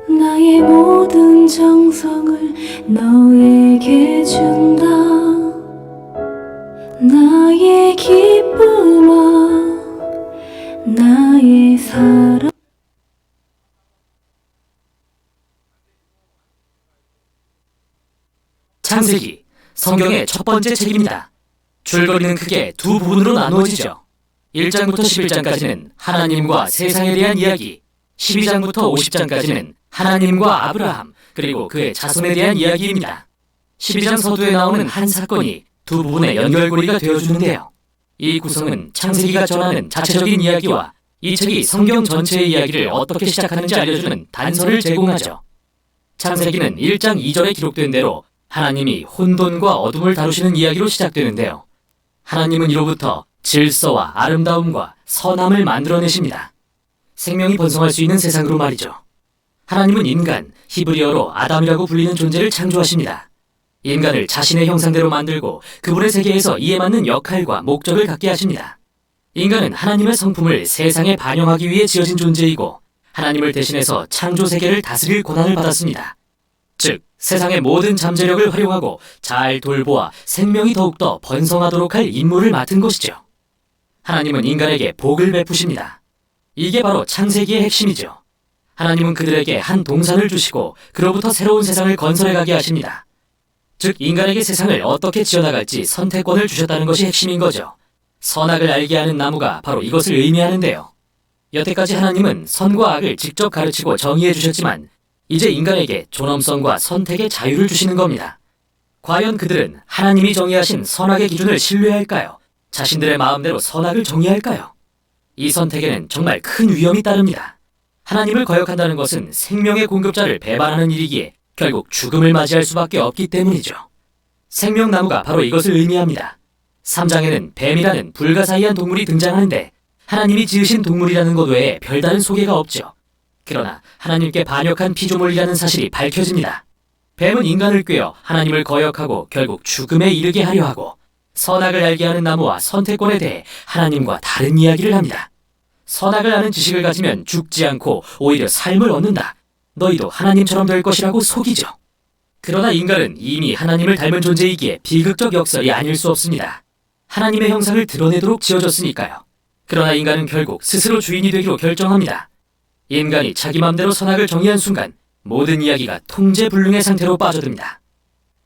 나의 모든 정성을 너에게 준다. 나의 기쁨아, 나의 사랑. 창세기, 성경의 첫 번째 책입니다. 줄거리는 크게 두 부분으로 나누어지죠. 1장부터 11장까지는 하나님과 세상에 대한 이야기, 12장부터 50장까지는 하나님과 아브라함 그리고 그의 자손에 대한 이야기입니다. 12장 서두에 나오는 한 사건이 두 부분의 연결고리가 되어주는데요. 이 구성은 창세기가 전하는 자체적인 이야기와 이 책이 성경 전체의 이야기를 어떻게 시작하는지 알려주는 단서를 제공하죠. 창세기는 1장 2절에 기록된 대로 하나님이 혼돈과 어둠을 다루시는 이야기로 시작되는데요. 하나님은 이로부터 질서와 아름다움과 선함을 만들어내십니다. 생명이 번성할 수 있는 세상으로 말이죠. 하나님은 인간, 히브리어로 아담이라고 불리는 존재를 창조하십니다. 인간을 자신의 형상대로 만들고 그분의 세계에서 이에 맞는 역할과 목적을 갖게 하십니다. 인간은 하나님의 성품을 세상에 반영하기 위해 지어진 존재이고 하나님을 대신해서 창조 세계를 다스릴 권한을 받았습니다. 즉, 세상의 모든 잠재력을 활용하고 잘 돌보아 생명이 더욱더 번성하도록 할 임무를 맡은 것이죠. 하나님은 인간에게 복을 베푸십니다. 이게 바로 창세기의 핵심이죠. 하나님은 그들에게 한 동산을 주시고 그로부터 새로운 세상을 건설해가게 하십니다. 즉, 인간에게 세상을 어떻게 지어나갈지 선택권을 주셨다는 것이 핵심인 거죠. 선악을 알게 하는 나무가 바로 이것을 의미하는데요. 여태까지 하나님은 선과 악을 직접 가르치고 정의해 주셨지만 이제 인간에게 존엄성과 선택의 자유를 주시는 겁니다. 과연 그들은 하나님이 정의하신 선악의 기준을 신뢰할까요? 자신들의 마음대로 선악을 정의할까요? 이 선택에는 정말 큰 위험이 따릅니다. 하나님을 거역한다는 것은 생명의 공급자를 배반하는 일이기에 결국 죽음을 맞이할 수밖에 없기 때문이죠. 생명나무가 바로 이것을 의미합니다. 3장에는 뱀이라는 불가사의한 동물이 등장하는데 하나님이 지으신 동물이라는 것 외에 별다른 소개가 없죠. 그러나 하나님께 반역한 피조물이라는 사실이 밝혀집니다. 뱀은 인간을 꿰어 하나님을 거역하고 결국 죽음에 이르게 하려 하고 선악을 알게 하는 나무와 선택권에 대해 하나님과 다른 이야기를 합니다. 선악을 아는 지식을 가지면 죽지 않고 오히려 삶을 얻는다. 너희도 하나님처럼 될 것이라고 속이죠. 그러나 인간은 이미 하나님을 닮은 존재이기에 비극적 역설이 아닐 수 없습니다. 하나님의 형상을 드러내도록 지어졌으니까요. 그러나 인간은 결국 스스로 주인이 되기로 결정합니다. 인간이 자기 맘대로 선악을 정의한 순간 모든 이야기가 통제불능의 상태로 빠져듭니다.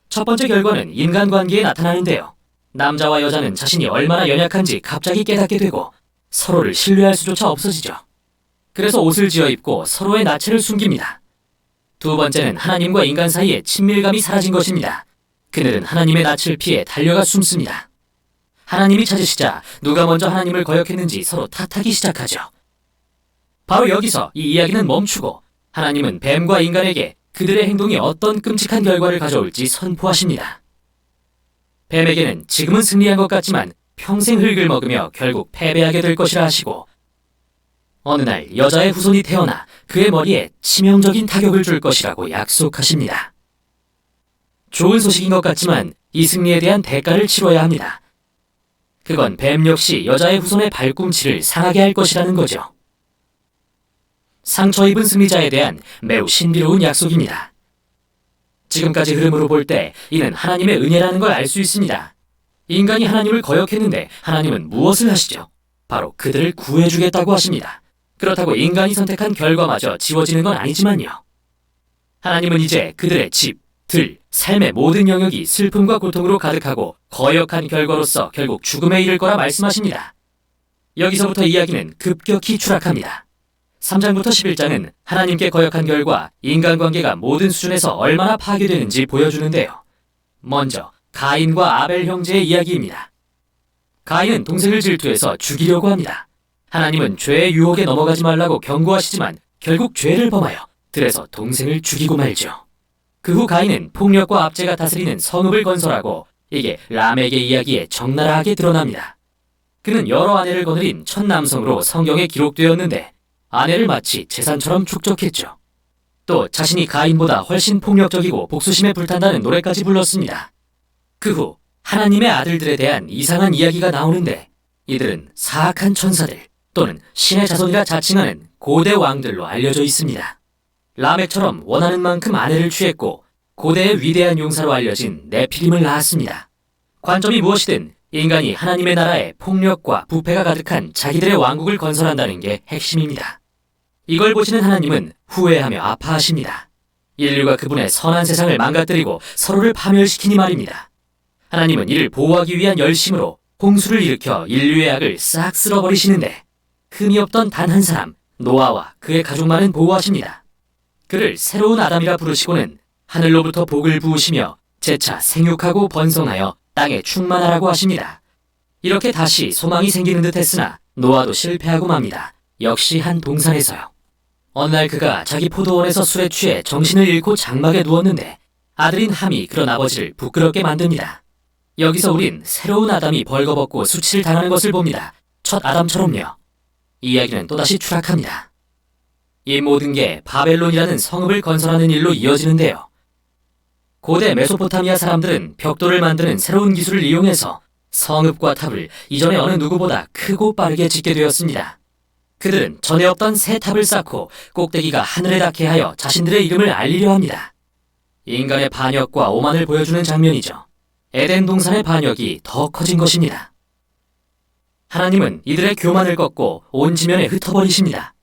첫 번째 결과는 인간관계에 나타나는데요. 남자와 여자는 자신이 얼마나 연약한지 갑자기 깨닫게 되고 서로를 신뢰할 수조차 없어지죠. 그래서 옷을 지어 입고 서로의 나체를 숨깁니다. 두 번째는 하나님과 인간 사이의 친밀감이 사라진 것입니다. 그들은 하나님의 낯을 피해 달려가 숨습니다. 하나님이 찾으시자 누가 먼저 하나님을 거역했는지 서로 탓하기 시작하죠. 바로 여기서 이 이야기는 멈추고 하나님은 뱀과 인간에게 그들의 행동이 어떤 끔찍한 결과를 가져올지 선포하십니다. 뱀에게는 지금은 승리한 것 같지만 평생 흙을 먹으며 결국 패배하게 될 것이라 하시고 어느 날 여자의 후손이 태어나 그의 머리에 치명적인 타격을 줄 것이라고 약속하십니다. 좋은 소식인 것 같지만 이 승리에 대한 대가를 치러야 합니다. 그건 뱀 역시 여자의 후손의 발꿈치를 상하게 할 것이라는 거죠. 상처 입은 승리자에 대한 매우 신비로운 약속입니다. 지금까지 흐름으로 볼 때 이는 하나님의 은혜라는 걸 알 수 있습니다. 인간이 하나님을 거역했는데 하나님은 무엇을 하시죠? 바로 그들을 구해주겠다고 하십니다. 그렇다고 인간이 선택한 결과마저 지워지는 건 아니지만요. 하나님은 이제 그들의 집, 들, 삶의 모든 영역이 슬픔과 고통으로 가득하고 거역한 결과로서 결국 죽음에 이를 거라 말씀하십니다. 여기서부터 이야기는 급격히 추락합니다. 3장부터 11장은 하나님께 거역한 결과 인간관계가 모든 수준에서 얼마나 파괴되는지 보여주는데요. 먼저 가인과 아벨 형제의 이야기입니다. 가인은 동생을 질투해서 죽이려고 합니다. 하나님은 죄의 유혹에 넘어가지 말라고 경고하시지만 결국 죄를 범하여 들에서 동생을 죽이고 말죠. 그 후 가인은 폭력과 압제가 다스리는 성읍을 건설하고 이게 라멕의 이야기에 적나라하게 드러납니다. 그는 여러 아내를 거느린 첫 남성으로 성경에 기록되었는데 아내를 마치 재산처럼 축적했죠. 또 자신이 가인보다 훨씬 폭력적이고 복수심에 불탄다는 노래까지 불렀습니다. 그 후 하나님의 아들들에 대한 이상한 이야기가 나오는데 이들은 사악한 천사들 또는 신의 자손이라 자칭하는 고대 왕들로 알려져 있습니다. 라멕처럼 원하는 만큼 아내를 취했고 고대의 위대한 용사로 알려진 네피림을 낳았습니다. 관점이 무엇이든 인간이 하나님의 나라에 폭력과 부패가 가득한 자기들의 왕국을 건설한다는 게 핵심입니다. 이걸 보시는 하나님은 후회하며 아파하십니다. 인류가 그분의 선한 세상을 망가뜨리고 서로를 파멸시키니 말입니다. 하나님은 이를 보호하기 위한 열심으로 홍수를 일으켜 인류의 악을 싹 쓸어버리시는데 흠이 없던 단 한 사람, 노아와 그의 가족만은 보호하십니다. 그를 새로운 아담이라 부르시고는 하늘로부터 복을 부으시며 재차 생육하고 번성하여 땅에 충만하라고 하십니다. 이렇게 다시 소망이 생기는 듯 했으나 노아도 실패하고 맙니다. 역시 한 동산에서요. 어느 날 그가 자기 포도원에서 술에 취해 정신을 잃고 장막에 누웠는데 아들인 함이 그런 아버지를 부끄럽게 만듭니다. 여기서 우린 새로운 아담이 벌거벗고 수치를 당하는 것을 봅니다. 첫 아담처럼요. 이야기는 또다시 추락합니다. 이 모든 게 바벨론이라는 성읍을 건설하는 일로 이어지는데요. 고대 메소포타미아 사람들은 벽돌을 만드는 새로운 기술을 이용해서 성읍과 탑을 이전의 어느 누구보다 크고 빠르게 짓게 되었습니다. 그들은 전에 없던 새 탑을 쌓고 꼭대기가 하늘에 닿게 하여 자신들의 이름을 알리려 합니다. 인간의 반역과 오만을 보여주는 장면이죠. 에덴 동산의 반역이 더 커진 것입니다. 하나님은 이들의 교만을 꺾고 온 지면에 흩어버리십니다.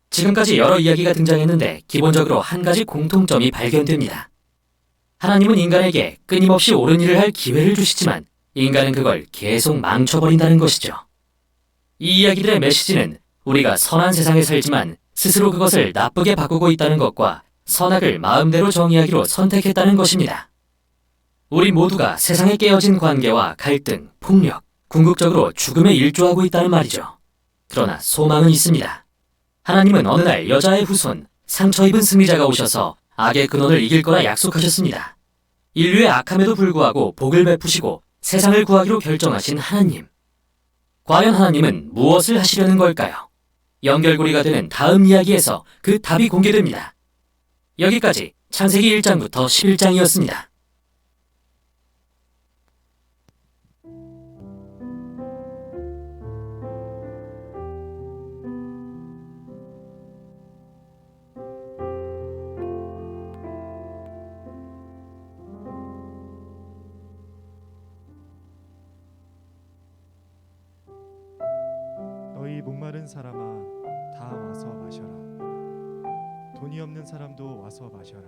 지금까지 여러 이야기가 등장했는데 기본적으로 한 가지 공통점이 발견됩니다. 하나님은 인간에게 끊임없이 옳은 일을 할 기회를 주시지만 인간은 그걸 계속 망쳐버린다는 것이죠. 이 이야기들의 메시지는 우리가 선한 세상에 살지만 스스로 그것을 나쁘게 바꾸고 있다는 것과 선악을 마음대로 정의하기로 선택했다는 것입니다. 우리 모두가 세상에 깨어진 관계와 갈등, 폭력, 궁극적으로 죽음에 일조하고 있다는 말이죠. 그러나 소망은 있습니다. 하나님은 어느 날 여자의 후손, 상처 입은 승리자가 오셔서 악의 근원을 이길 거라 약속하셨습니다. 인류의 악함에도 불구하고 복을 베푸시고 세상을 구하기로 결정하신 하나님. 과연 하나님은 무엇을 하시려는 걸까요? 연결고리가 되는 다음 이야기에서 그 답이 공개됩니다. 여기까지 창세기 1장부터 11장이었습니다. 너희 목마른 사람아 다 와서 마셔라. 돈이 없는 사람도 와서 마셔라.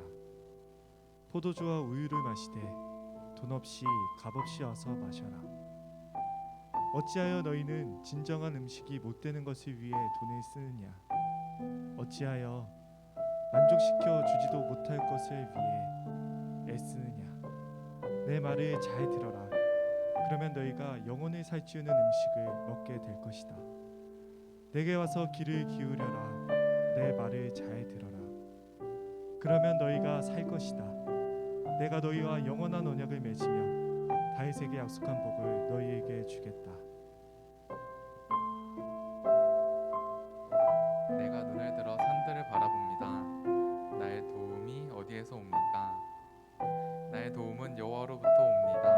포도주와 우유를 마시되 돈 없이 값 없이 와서 마셔라. 어찌하여 너희는 진정한 음식이 못 되는 것을 위해 돈을 쓰느냐? 어찌하여 만족시켜 주지도 못할 것을 위해 애쓰느냐? 내 말을 잘 들어라. 그러면 너희가 영혼을 살찌우는 음식을 먹게 될 것이다. 내게 와서 귀를 기울여라. 내 말을 잘 들어라. 그러면 너희가 살 것이다. 내가 너희와 영원한 언약을 맺으며 다윗에게 약속한 복을 너희에게 주겠다. 내가 눈을 들어 산들을 바라봅니다. 나의 도움이 어디에서 옵니까? 나의 도움은 여호와로부터 옵니다.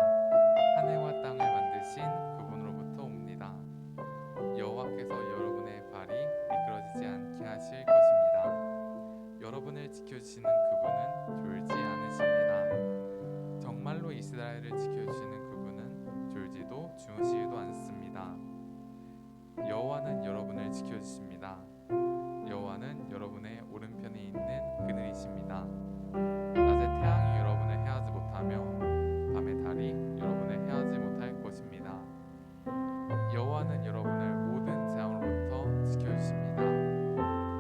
하늘과 땅을 만드신 그분으로부터 옵니다. 여호와께서 여러분의 발이 미끄러지지 않게 하실 것입니다. 여러분을 지켜주시는 그분은 졸지 않으십니다. 정말로 이스라엘을 지켜주시는 그분은 졸지도 주무시지도 않습니다. 여호와는 여러분을 지켜주십니다. 여호와는 여러분의 오른편에 있는 그늘이십니다. 낮에 태양이 여러분을 해하지 못하며 밤에 달이 여러분을 해하지 못할 것입니다. 여호와는 여러분을 모든 재앙으로부터 지켜주십니다.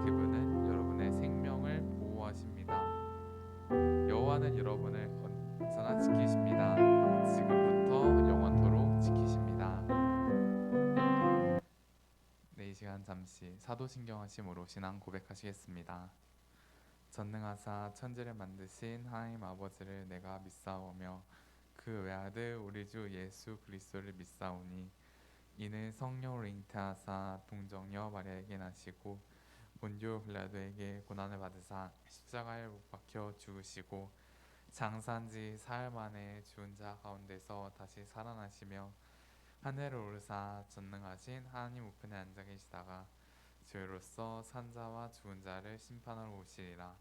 그분은 여러분의 생명을 보호하십니다. 여호와는 여러분을 언제나 지키십니다. 지금부터 영원토록 지키십니다. 네, 이 시간 잠시 사도신경 하심으로 신앙 고백하시겠습니다. 전능하사 천지를 만드신 하나님 아버지를 내가 믿사오며 그 외아들 우리 주 예수 그리스도를 믿사오니 이는 성령으로 잉태하사 동정녀 마리아에게 나시고 본디오 빌라도에게 고난을 받으사 십자가에 못 박혀 죽으시고 장사한 지 사흘 만에 죽은 자 가운데서 다시 살아나시며 하늘을 오르사 전능하신 하나님 우편에 앉아 계시다가 죄로서 산자와 죽은 자를 심판하러 오시리라.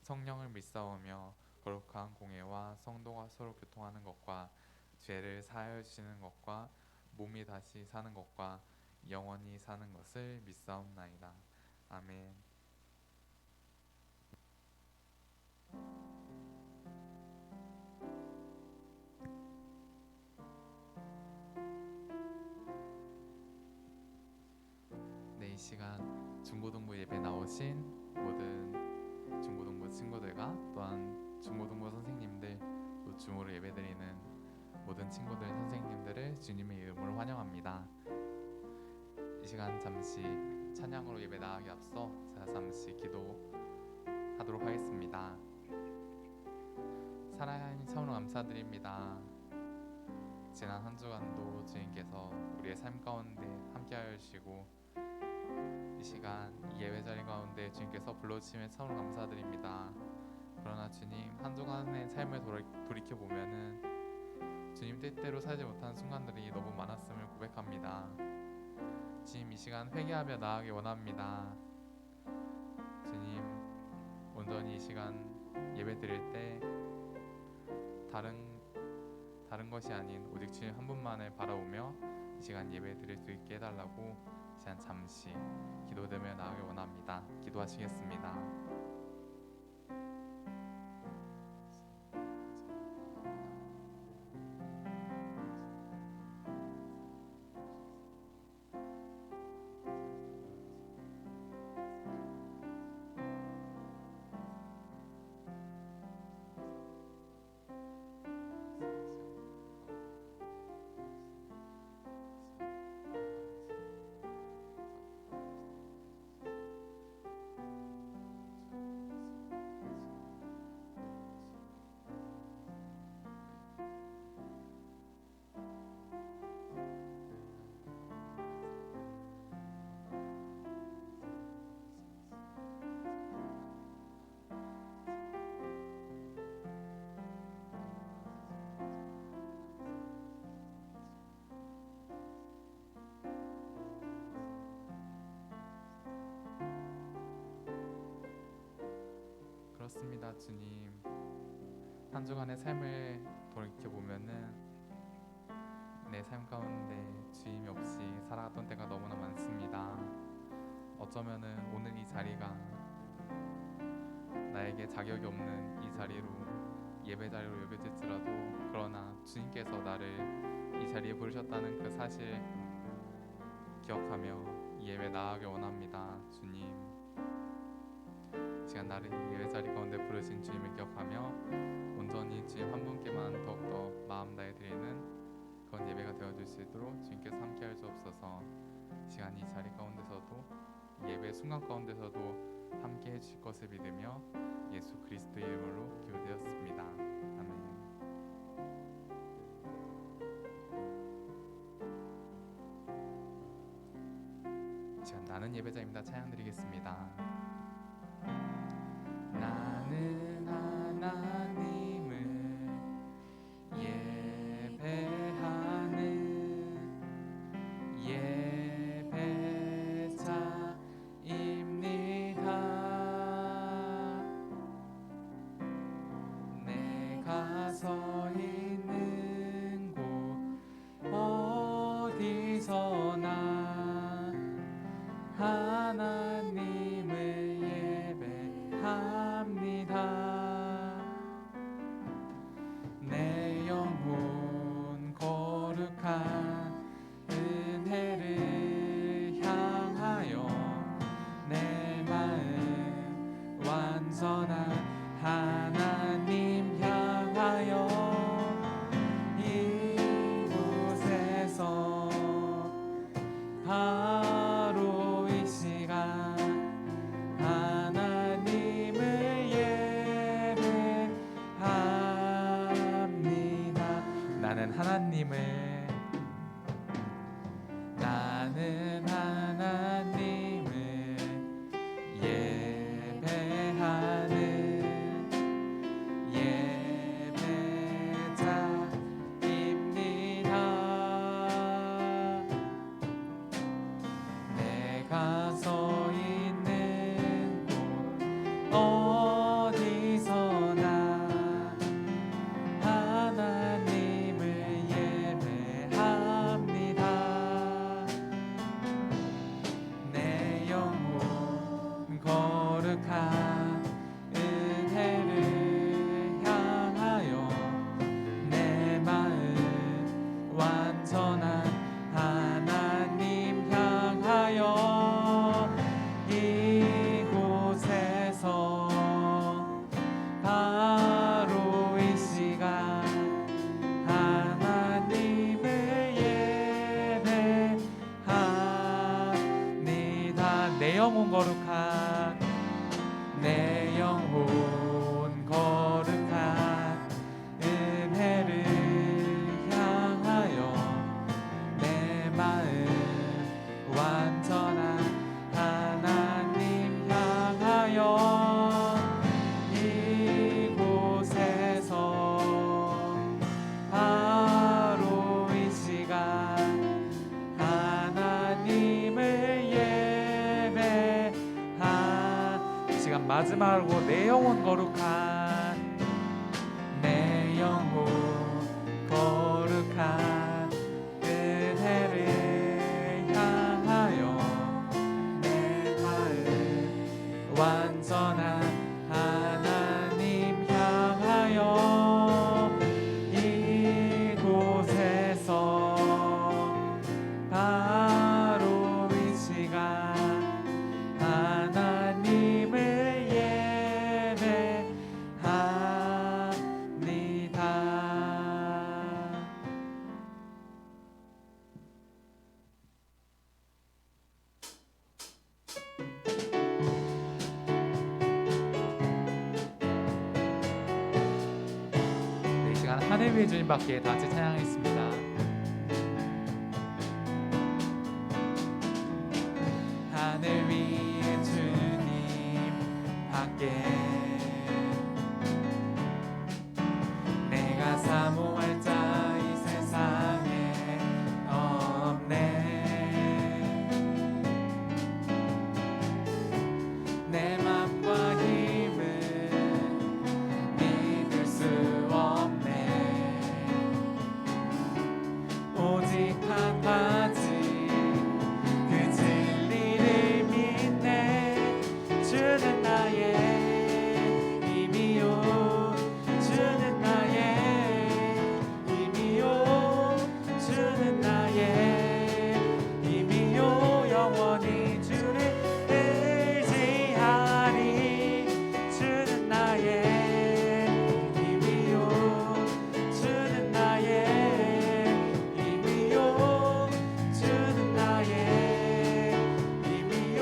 성령을 믿사오며 거룩한 공예와 성도가 서로 교통하는 것과 죄를 사하여 주시는 것과 몸이 다시 사는 것과 영원히 사는 것을 믿사옵나이다. 아멘. 네, 이 시간 중고등부 예배 나오신 모든 중고등부 친구들과 또한 중고등부 선생님들, 또 줌으로 예배드리는 모든 친구들, 선생님들을 주님의 이름으로 환영합니다. 이 시간 잠시 찬양으로 예배 나가기 앞서 제가 잠시 기도하도록 하겠습니다. 사랑하는 하나님, 참으로 감사드립니다. 지난 한 주간도 주님께서 우리의 삶 가운데 함께하여 주시고 이 시간 이 예배 자리 가운데 주님께서 불러주심에 참으로 감사드립니다. 그러나 주님, 한 주간의 삶을 돌이켜보면은 주님 뜻대로 살지 못한 순간들이 너무 많았음을 고백합니다. 주님, 이 시간 회개하며 나아가기 원합니다. 주님, 온전히 이 시간 예배 드릴 때 다른 것이 아닌 오직 주님 한 분만을 바라보며 이 시간 예배 드릴 수 있게 해달라고 이 시간 잠시 기도되며 나아가기 원합니다. 기도하시겠습니다. 그렇습니다. 주님, 한 주간의 삶을 돌이켜보면은 내 삶 가운데 주님이 없이 살아갔던 때가 너무나 많습니다. 어쩌면은 오늘 이 자리가 나에게 자격이 없는 이 자리로, 예배 자리로 여겨질지라도, 그러나 주님께서 나를 이 자리에 부르셨다는 그 사실 기억하며 이 예배 나아가길 원합니다. 주님, 시간 나를 이 예배 자리 가운데 부르신 주님을 기억하며 온전히 주님 한 분께만 더욱더 마음 다해 드리는 그런 예배가 되어줄 수 있도록 주님께서 함께할 수 없어서 시간 이 자리 가운데서도, 이 예배 순간 가운데서도 함께 해주실 것을 믿으며 예수 그리스도의 이름으로 기도되었습니다. 아멘. 이 시간 나는 예배자입니다. 찬양 드리겠습니다. 나는 하나님을 예배하는 예배자입니다. 내가 서 있는 곳 어디서나 하나님을 거룩한 은혜를 향하여 내 마음 완전한 하나님 향하여 이곳에서 바로 이 시간 하나님을 예배합니다. 내 영혼 거룩한 내 영혼 거룩한 은혜를 향하여 내 마음 완전한 하나님 향하여 이곳에서 바로 이 시간 하나님을 예배한 이 시간 마지막으로 내 영혼 거룩한 내 영혼 거룩한 은혜를 향하여 내 마음 완전한 하나님 향하여 이곳에서 바로 이 시간 하나님을 예배합니다. 이 시간 하늘 위의 주님밖에 다 같이 찬양하겠습니다. 하늘 위의 주님 밖에 내가 사모할 자 이 세상에 없네. 내 맘과 힘을 믿을 수 없네. 오직 한 가지 그 진리를 믿네. 주는 나의 힘이요 주는 나의 힘이요 주는 나의 힘이요 영원히 주를 의지하리. 주는 나의 힘이요 주는 나의 힘이요 주는 나의 힘이요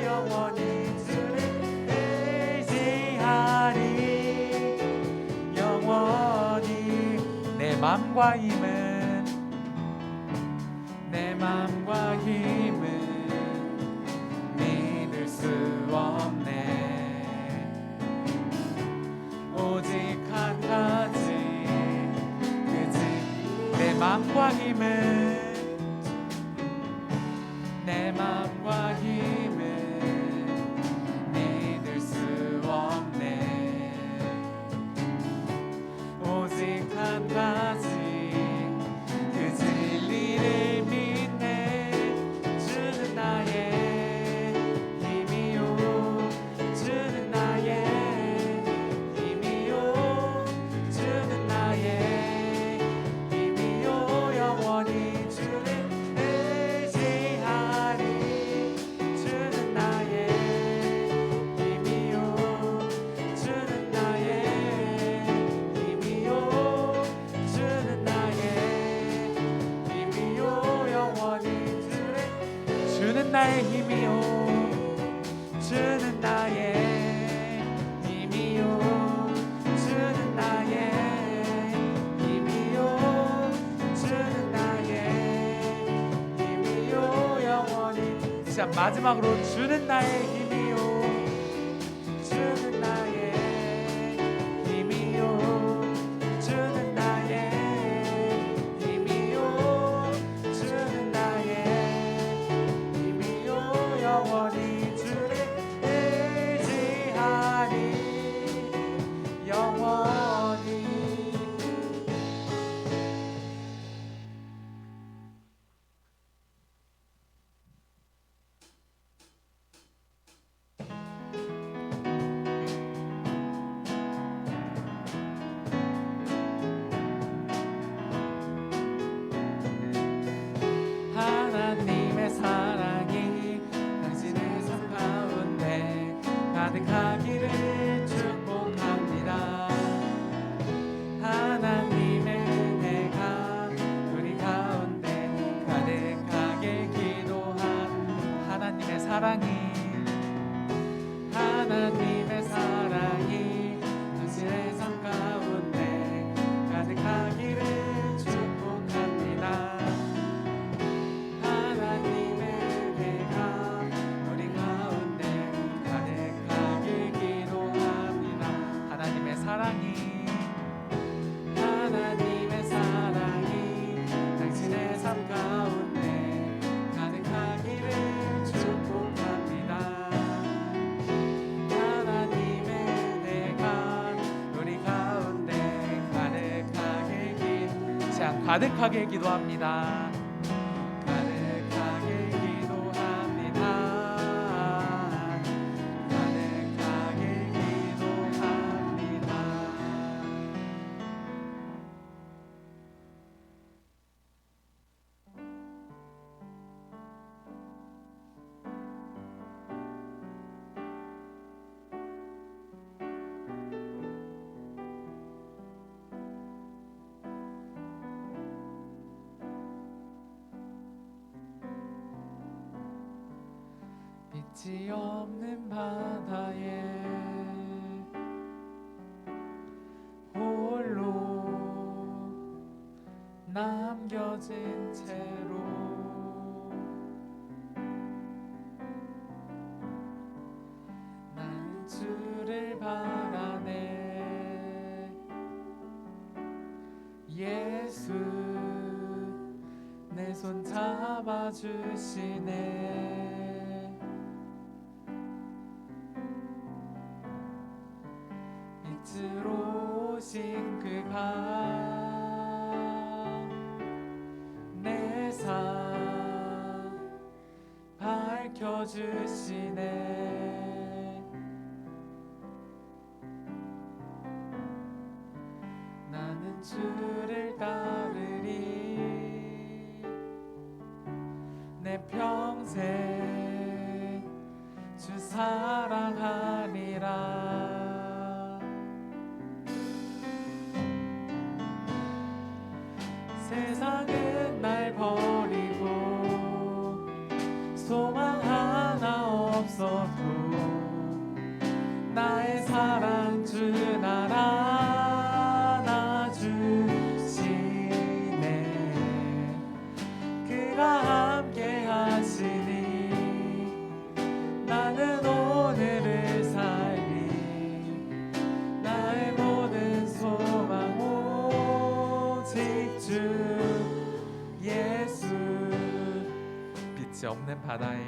영원히 주를 의지하리. 영원히 내 맘과 힘은 내 맘과 힘은 믿을 수 없네. 오직 한 가지 그지 내 맘과 힘은 내 맘과 힘은 믿을 수 없네. 오직 한 가지 그 진리를 믿네. 주는 나의 힘이요 주는 나의 힘이요 주는 나의 힘이요 영원히 주를 의지하리. 주는 나의 힘이요 주는 나의 힘이요 주는 나의 힘이요 영원히 주를 주는 나의 힘이요 주는 나의 힘이요 주는 나의 힘이요 주는 나의 힘이요 영원히 자 마지막으로 주는 나의 힘이요 주는 나의 힘이요 주는 나의 힘이요 주는 나의 힘이요 영원히 주를 의지하리. 영원히 가득하기를 축복합니다. 하나님의 은혜가 우리 가운데 가득하게 기도한 하나님의 사랑이 당신의 삶 가운데 가득하기를 축복합니다. 하나님의 은혜가 우리 가운데 가득하게 기도합니다. 하나님의 사랑이 당신의 삶 가운데 가득하기를 축복합니다. 하나님의 은혜가 우리 가운데 가득하게 기도합니다. 가득하게 기도합니다. 가득하게 기도합니다. 빛이 없는 바다에 홀로 남겨진 채로 나는 주를 바라네. 예수 내 손 잡아주시네. 빛으로 오신 그가 내 삶 밝혀주시네. 나는 주를 따르리. 내 평생 주 사랑하리라. 세상은 날 버리고 소망 하나 없어도 나의 사랑 주 나라 주시네. 그가 함께 하시니 나는 오늘을 살리. 나의 모든 소망 오직 주 예수. 빛이 없는 바다에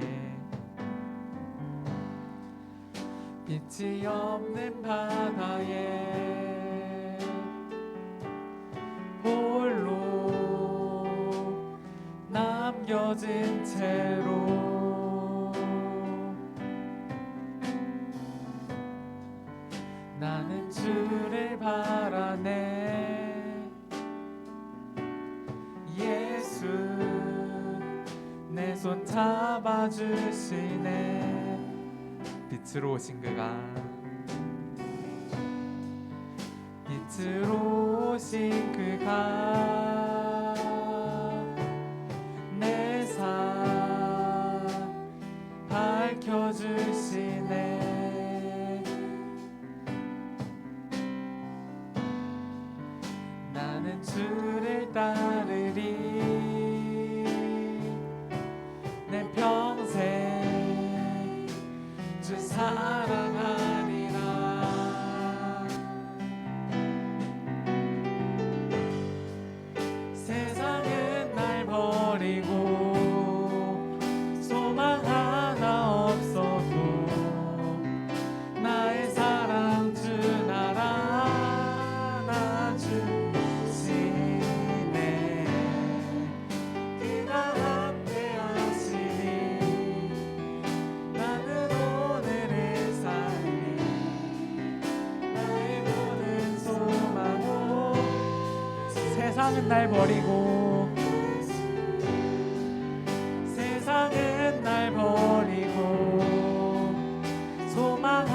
빛이 없는 바다에 홀로 남겨진 채로 나는 주를 바라네. 예수 내 손 잡아주시네. 빛으로 오신 그가 빛으로 오신 그가 내 삶 밝혀주시네. 나는 주를 따르리. 내 평생 주 사랑하리라. 세상은 날 버리고 소망 하나 없어도 나의 사랑 주 나라 주시네. 그가 함께 하시니 나는 오늘을 살리. 나의 모든 소망 세상은 날 버리고 세상은 날 버리고 소망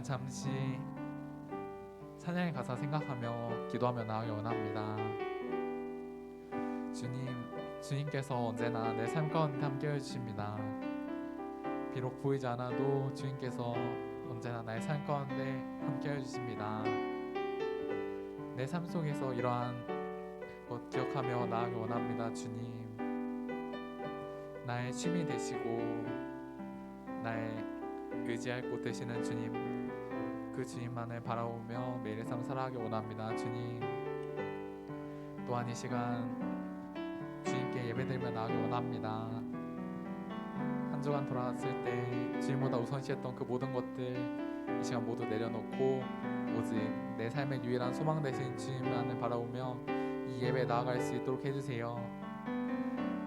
잠시 찬양에 가사 생각하며 기도하며 나아가기 원합니다. 주님께서 언제나 내 삶 가운데 함께 해주십니다. 비록 보이지 않아도 주님께서 언제나 나의 삶 가운데 함께 해주십니다. 내 삶 속에서 이러한 것 기억하며 나아가기 원합니다. 주님, 나의 쉼이 되시고 나의 의지할 곳 되시는 주님, 그 주님만을 바라보며 매일의 삶 살아가기 원합니다. 주님, 또한 이 시간 주님께 예배드리며 나아가기 원합니다. 한 주간 돌아갔을 때 주님보다 우선시했던 그 모든 것들 이 시간 모두 내려놓고 오직 내 삶의 유일한 소망 되신 주님만을 바라보며 이 예배에 나아갈 수 있도록 해주세요.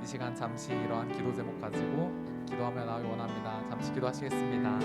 이 시간 잠시 이러한 기도 제목 가지고 기도하며 나아가기 원합니다. 잠시 기도하시겠습니다.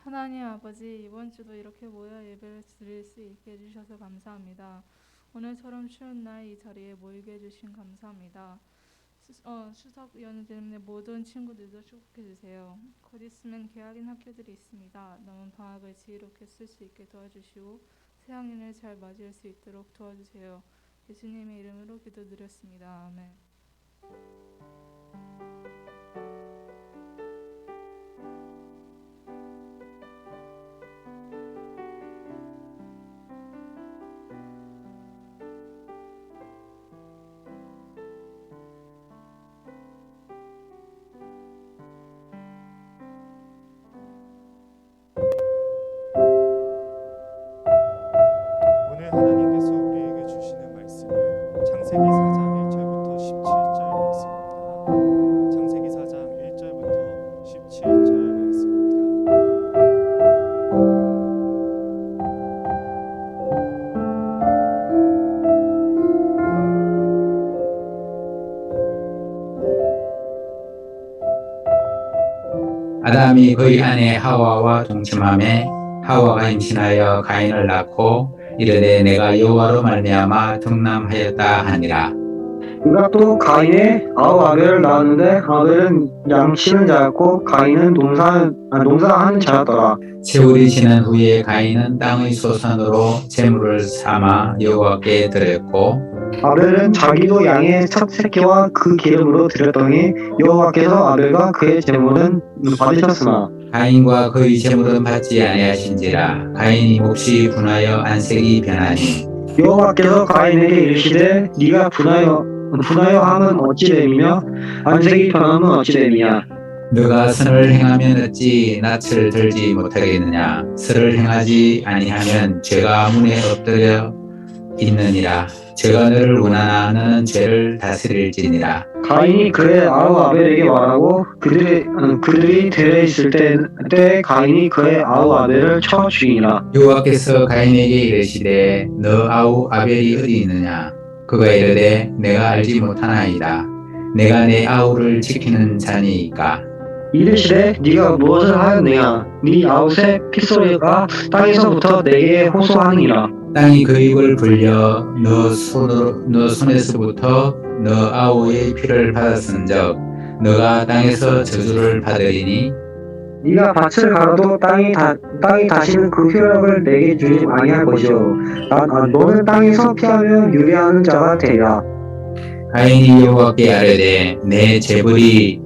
하나님 아버지, 이번 주도 이렇게 모여 예배를 드릴 수 있게 해주셔서 감사합니다. 오늘처럼 쉬운 날 이 자리에 모이게 해주신 감사합니다. 추석 연휴 때문에 모든 친구들도 축복해 주세요. 곧 있으면 개학인 학교들이 있습니다. 남은 방학을 지혜롭게 쓸 수 있게 도와주시고 새학년을 잘 맞이할 수 있도록 도와주세요. 예수님의 이름으로 기도드렸습니다. 아멘. 오늘 하나님께서 우리에게 주시는 말씀은 창세기 4장 1절부터 17절 말씀입니다. 창세기 4장 1절부터 17절 말씀입니다. 아담이 그의 아내 하와와 동침하매 하와가 임신하여 가인을 낳고 이르되 내가 여호와로 말미암아 등남하였다 하니라. 그가 또 가인의 아우 아벨을 낳았는데 아벨은 양치는 자였고 가인은 농사하는 자였더라. 세월이 지난 후에 가인은 땅의 소산으로 제물을 삼아 여호와께 드렸고 아벨은 자기도 양의 첫 새끼와 그 기름으로 드렸더니 여호와께서 아벨과 그의 제물은 받으셨으나 가인과 그의 제물은 받지 아니하신지라. 가인이 몹시 분하여 안색이 변하니 여호와께서 가인에게 이르시되 네가 분하여 함은 어찌 됨이며 안색이 변함은 어찌 됨이냐. 너가 선을 행하면 어찌 낯을 들지 못하겠느냐. 선을 행하지 아니하면 죄가 문에 엎드려 있느니라. 죄가 너를 원하나 너는 죄를 다스릴지니라. 가인이 그의 아우 아벨에게 말하고 그들이 들에 있을 때 가인이 그의 아우 아벨을 쳐 죽이니라. 여호와께서 가인에게 이르시되 너 아우 아벨이 어디 있느냐. 그가 이르되 내가 알지 못하나이다. 내가 내 아우를 지키는 자니이까. 이르시되 네가 무엇을 하였느냐. 네 아웃의 핏소리가 땅에서부터 내게 호소하느니라. 땅이 그 입을 불려 너 손에서부터 너 아우의 피를 받았은적 너가 땅에서 저주를 받으리니 네가 밭을 갈아도 땅이 다시는 그 효력을 내게 주지 아니할 것이요 너는 땅에서 피하면 유리하는 자가 되리라. 가인이 여호와께 아뢰되 내 재물이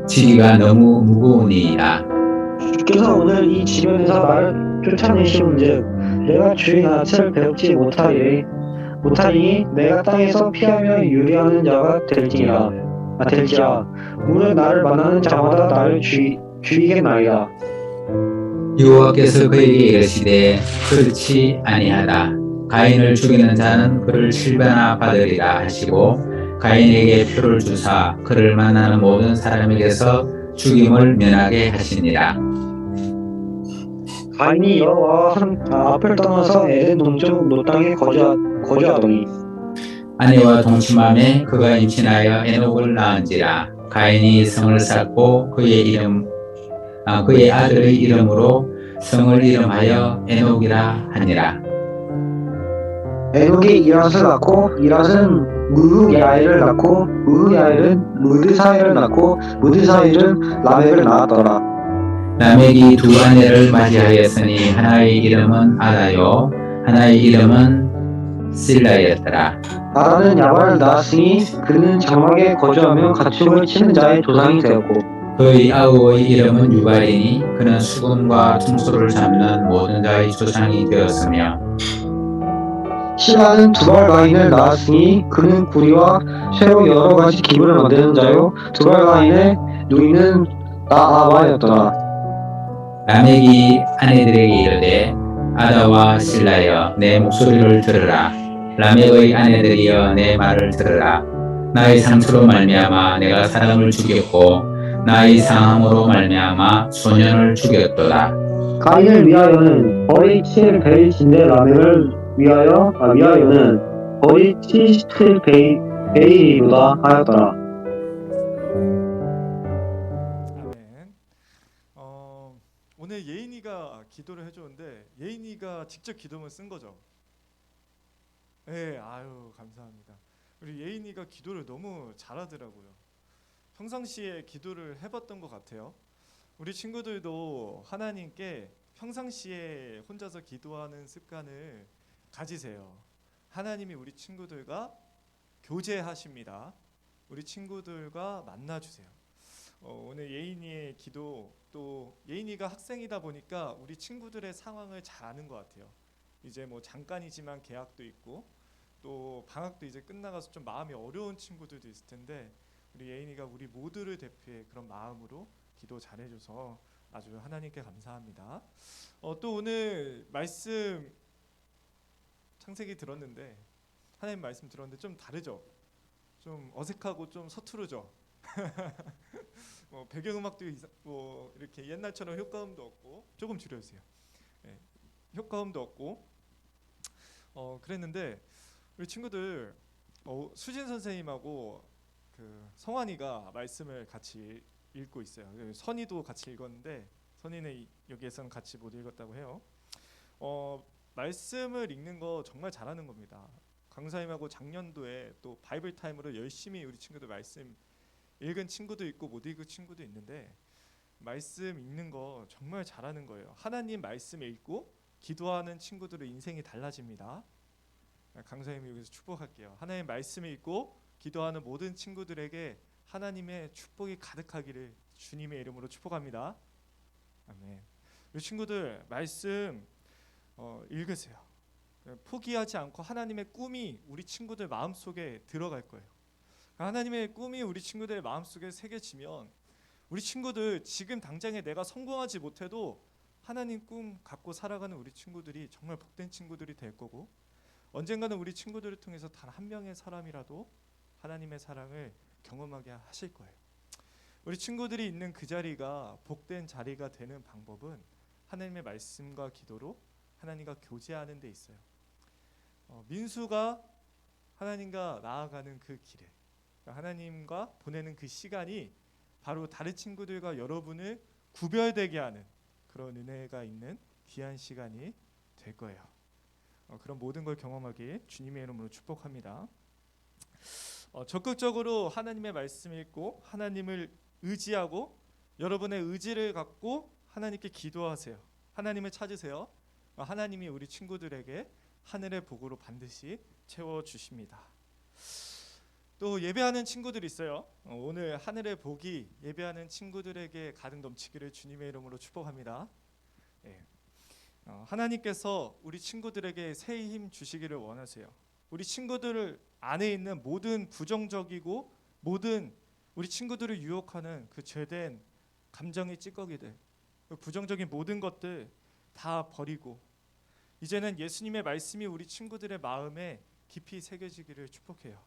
지기가 너무 무거우니이다. 주께서 오늘 이 지면에서 나를 쫓아내시온즉 내가 주의 낯을 배웁지 못하리니 내가 땅에서 피하며 유리하는 자가 될지라. 오늘 나를 만나는 자마다 나를 죽이겠나이다. 여호와께서 그에게 이르시되 그렇지 아니하다. 가인을 죽이는 자는 그를 7배나 받으리라 하시고 가인에게 표를 주사 그를 만나는 모든 사람에게서 죽임을 면하게 하시니라. 가인이 여호와 앞을 떠나서 에덴 동쪽 노 땅에 거주하더니 아내와 동침함에 그가 임신하여 에녹을 낳은지라. 가인이 성을 쌓고 그의 아들의 이름으로 성을 이름하여 에녹이라 하니라. 에녹이 이랏을 낳고 이랏은 무흐야엘을 낳고 무흐야엘은 무드사엘을 낳고 무드사엘은 라멕을 낳았더라. 라멕이 두 아내를 맞이하였으니 하나의 이름은 아다요 하나의 이름은 실라였더라. 아다는 야발을 낳았으니 그는 장막에 거주하며 가축을 치는 자의 조상이 되었고 그의 아우의 이름은 유발이니 그는 수금과 퉁소를 잡는 모든 자의 조상이 되었으며 실라는 두발 가인을 낳았으니 그는 구리와 쇠로 여러 가지 기물을 만드는 자요 두발 가인의 누이는 나아바였더라. 라멕이 아내들에게 이르되 아다와 실라여 내 목소리를 들으라. 라멕의 아내들이여 내 말을 들으라. 나의 상처로 말미암아 내가 사람을 죽였고 나의 상함으로 말미암아 소년을 죽였도다. 가인을 위하여는 벌이 7베일인데 라멕을 위하여는 벌이 77베일이로다 하였더라. 아멘. 오늘 예인이가 기도를 해줬는데 예인이가 직접 기도문 쓴 거죠. 네, 아유 감사합니다. 우리 예인이가 기도를 너무 잘하더라고요. 평상시에 기도를 해봤던 것 같아요. 우리 친구들도 하나님께 평상시에 혼자서 기도하는 습관을 가지세요. 하나님이 우리 친구들과 교제하십니다. 우리 친구들과 만나주세요. 오늘 예인이의 기도, 또 예인이가 학생이다 보니까 우리 친구들의 상황을 잘 아는 것 같아요. 이제 뭐 잠깐이지만 개학도 있고 또 방학도 이제 끝나가서 좀 마음이 어려운 친구들도 있을 텐데 우리 예인이가 우리 모두를 대표해 그런 마음으로 기도 잘해줘서 아주 하나님께 감사합니다. 또 오늘 말씀 창세기 들었는데 하나님 말씀 들었는데 좀 다르죠? 좀 어색하고 좀 서투르죠? 배경음악도 뭐 이렇게 옛날처럼 효과음도 없고 조금 줄여주세요. 네, 효과음도 없고 그랬는데 우리 친구들 수진 선생님하고 그 성환이가 말씀을 같이 읽고 있어요. 선이도 같이 읽었는데 선이는 여기에서는 같이 못 읽었다고 해요. 말씀을 읽는 거 정말 잘하는 겁니다. 강사님하고 작년도에 또 바이블 타임으로 열심히 우리 친구들 말씀 읽은 친구도 있고 못 읽은 친구도 있는데 말씀 읽는 거 정말 잘하는 거예요. 하나님 말씀 읽고 기도하는 친구들의 인생이 달라집니다. 강사님이 여기서 축복할게요. 하나님 말씀 읽고 기도하는 모든 친구들에게 하나님의 축복이 가득하기를 주님의 이름으로 축복합니다. 아멘. 우리 친구들 말씀 읽으세요. 포기하지 않고 하나님의 꿈이 우리 친구들 마음속에 들어갈 거예요. 하나님의 꿈이 우리 친구들의 마음속에 새겨지면 우리 친구들 지금 당장에 내가 성공하지 못해도 하나님 꿈 갖고 살아가는 우리 친구들이 정말 복된 친구들이 될 거고 언젠가는 우리 친구들을 통해서 단 한 명의 사람이라도 하나님의 사랑을 경험하게 하실 거예요. 우리 친구들이 있는 그 자리가 복된 자리가 되는 방법은 하나님의 말씀과 기도로 하나님과 교제하는 데 있어요. 민수가 하나님과 나아가는 그 길에 하나님과 보내는 그 시간이 바로 다른 친구들과 여러분을 구별되게 하는 그런 은혜가 있는 귀한 시간이 될 거예요. 그런 모든 걸 경험하길 주님의 이름으로 축복합니다. 적극적으로 하나님의 말씀을 읽고 하나님을 의지하고 여러분의 의지를 갖고 하나님께 기도하세요. 하나님을 찾으세요. 하나님이 우리 친구들에게 하늘의 복으로 반드시 채워주십니다. 또 예배하는 친구들 있어요. 오늘 하늘의 복이 예배하는 친구들에게 가득 넘치기를 주님의 이름으로 축복합니다. 하나님께서 우리 친구들에게 새 힘 주시기를 원하세요. 우리 친구들 안에 있는 모든 부정적이고 모든 우리 친구들을 유혹하는 그 죄된 감정의 찌꺼기들, 그 부정적인 모든 것들 다 버리고 이제는 예수님의 말씀이 우리 친구들의 마음에 깊이 새겨지기를 축복해요.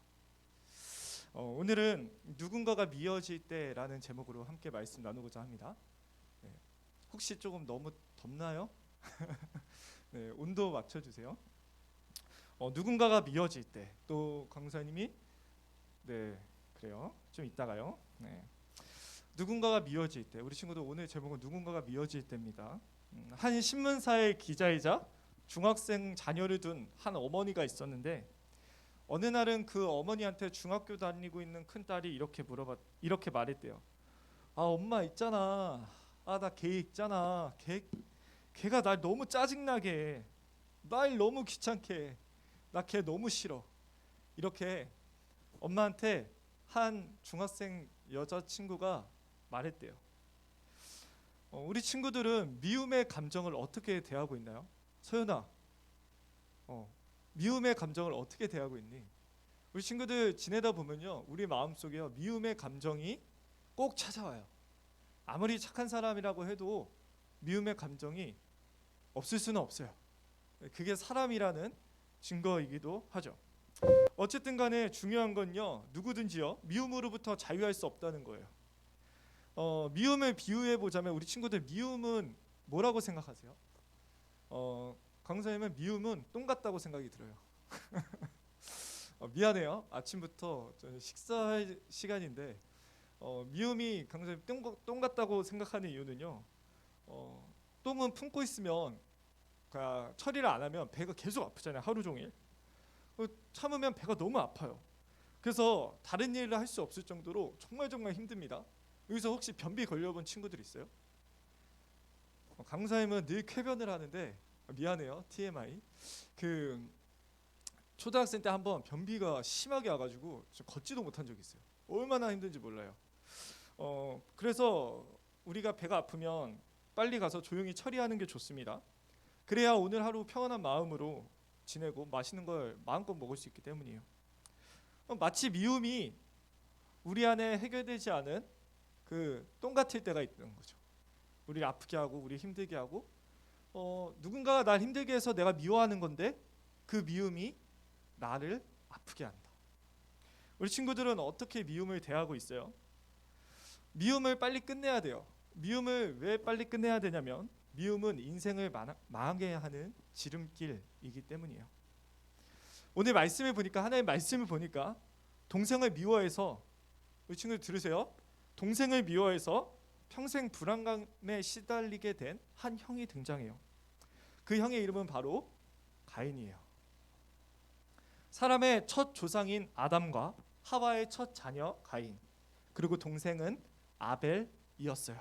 오늘은 누군가가 미워질 때라는 제목으로 함께 말씀 나누고자 합니다. 혹시 조금 너무 덥나요? 네, 온도 맞춰주세요. 누군가가 미워질 때, 또 강사님이 네 그래요. 좀 이따가요. 네. 누군가가 미워질 때, 우리 친구들 오늘 제목은 누군가가 미워질 때입니다. 한 신문사의 기자이자 중학생 자녀를 둔 한 어머니가 있었는데 어느 날은 그 어머니한테 중학교 다니고 있는 큰 딸이 이렇게 말했대요. 아 엄마 있잖아. 아 나 걔 있잖아. 걔가 날 너무 짜증나게 해. 날 너무 귀찮게 해. 나 걔 너무 싫어. 이렇게 엄마한테 한 중학생 여자친구가 말했대요. 우리 친구들은 미움의 감정을 어떻게 대하고 있나요? 서연아, 미움의 감정을 어떻게 대하고 있니? 우리 친구들 지내다 보면요, 우리 마음속에요 미움의 감정이 꼭 찾아와요. 아무리 착한 사람이라고 해도 미움의 감정이 없을 수는 없어요. 그게 사람이라는 증거이기도 하죠. 어쨌든 간에 중요한 건요, 누구든지요 미움으로부터 자유할 수 없다는 거예요. 미움을 비유해 보자면 우리 친구들 미움은 뭐라고 생각하세요? 강사님은 미움은 똥 같다고 생각이 들어요. 미안해요. 아침부터 식사할 시간인데 미움이 강사님 똥 같다고 생각하는 이유는요. 똥은 품고 있으면 처리를 안 하면 배가 계속 아프잖아요. 하루 종일. 참으면 배가 너무 아파요. 그래서 다른 일을 할 수 없을 정도로 정말 힘듭니다. 여기서 혹시 변비 걸려본 친구들 있어요? 강사님은 늘 쾌변을 하는데 미안해요. TMI. 초등학생 때 한번 변비가 심하게 와가지고 걷지도 못한 적이 있어요. 얼마나 힘든지 몰라요. 그래서 우리가 배가 아프면 빨리 가서 조용히 처리하는 게 좋습니다. 그래야 오늘 하루 평안한 마음으로 지내고 맛있는 걸 마음껏 먹을 수 있기 때문이에요. 마치 미움이 우리 안에 해결되지 않은 그 똥 같을 때가 있는 거죠. 우리를 아프게 하고 우리 힘들게 하고 누군가가 날 힘들게 해서 내가 미워하는 건데 그 미움이 나를 아프게 한다. 우리 친구들은 어떻게 미움을 대하고 있어요? 미움을 빨리 끝내야 돼요. 미움을 왜 빨리 끝내야 되냐면 미움은 인생을 망하게 하는 지름길이기 때문이에요. 오늘 말씀을 보니까 하나님의 말씀을 보니까 동생을 미워해서 우리 친구들 들으세요. 동생을 미워해서 평생 불안감에 시달리게 된 한 형이 등장해요. 그 형의 이름은 바로 가인이에요. 사람의 첫 조상인 아담과 하와의 첫 자녀 가인, 그리고 동생은 아벨이었어요.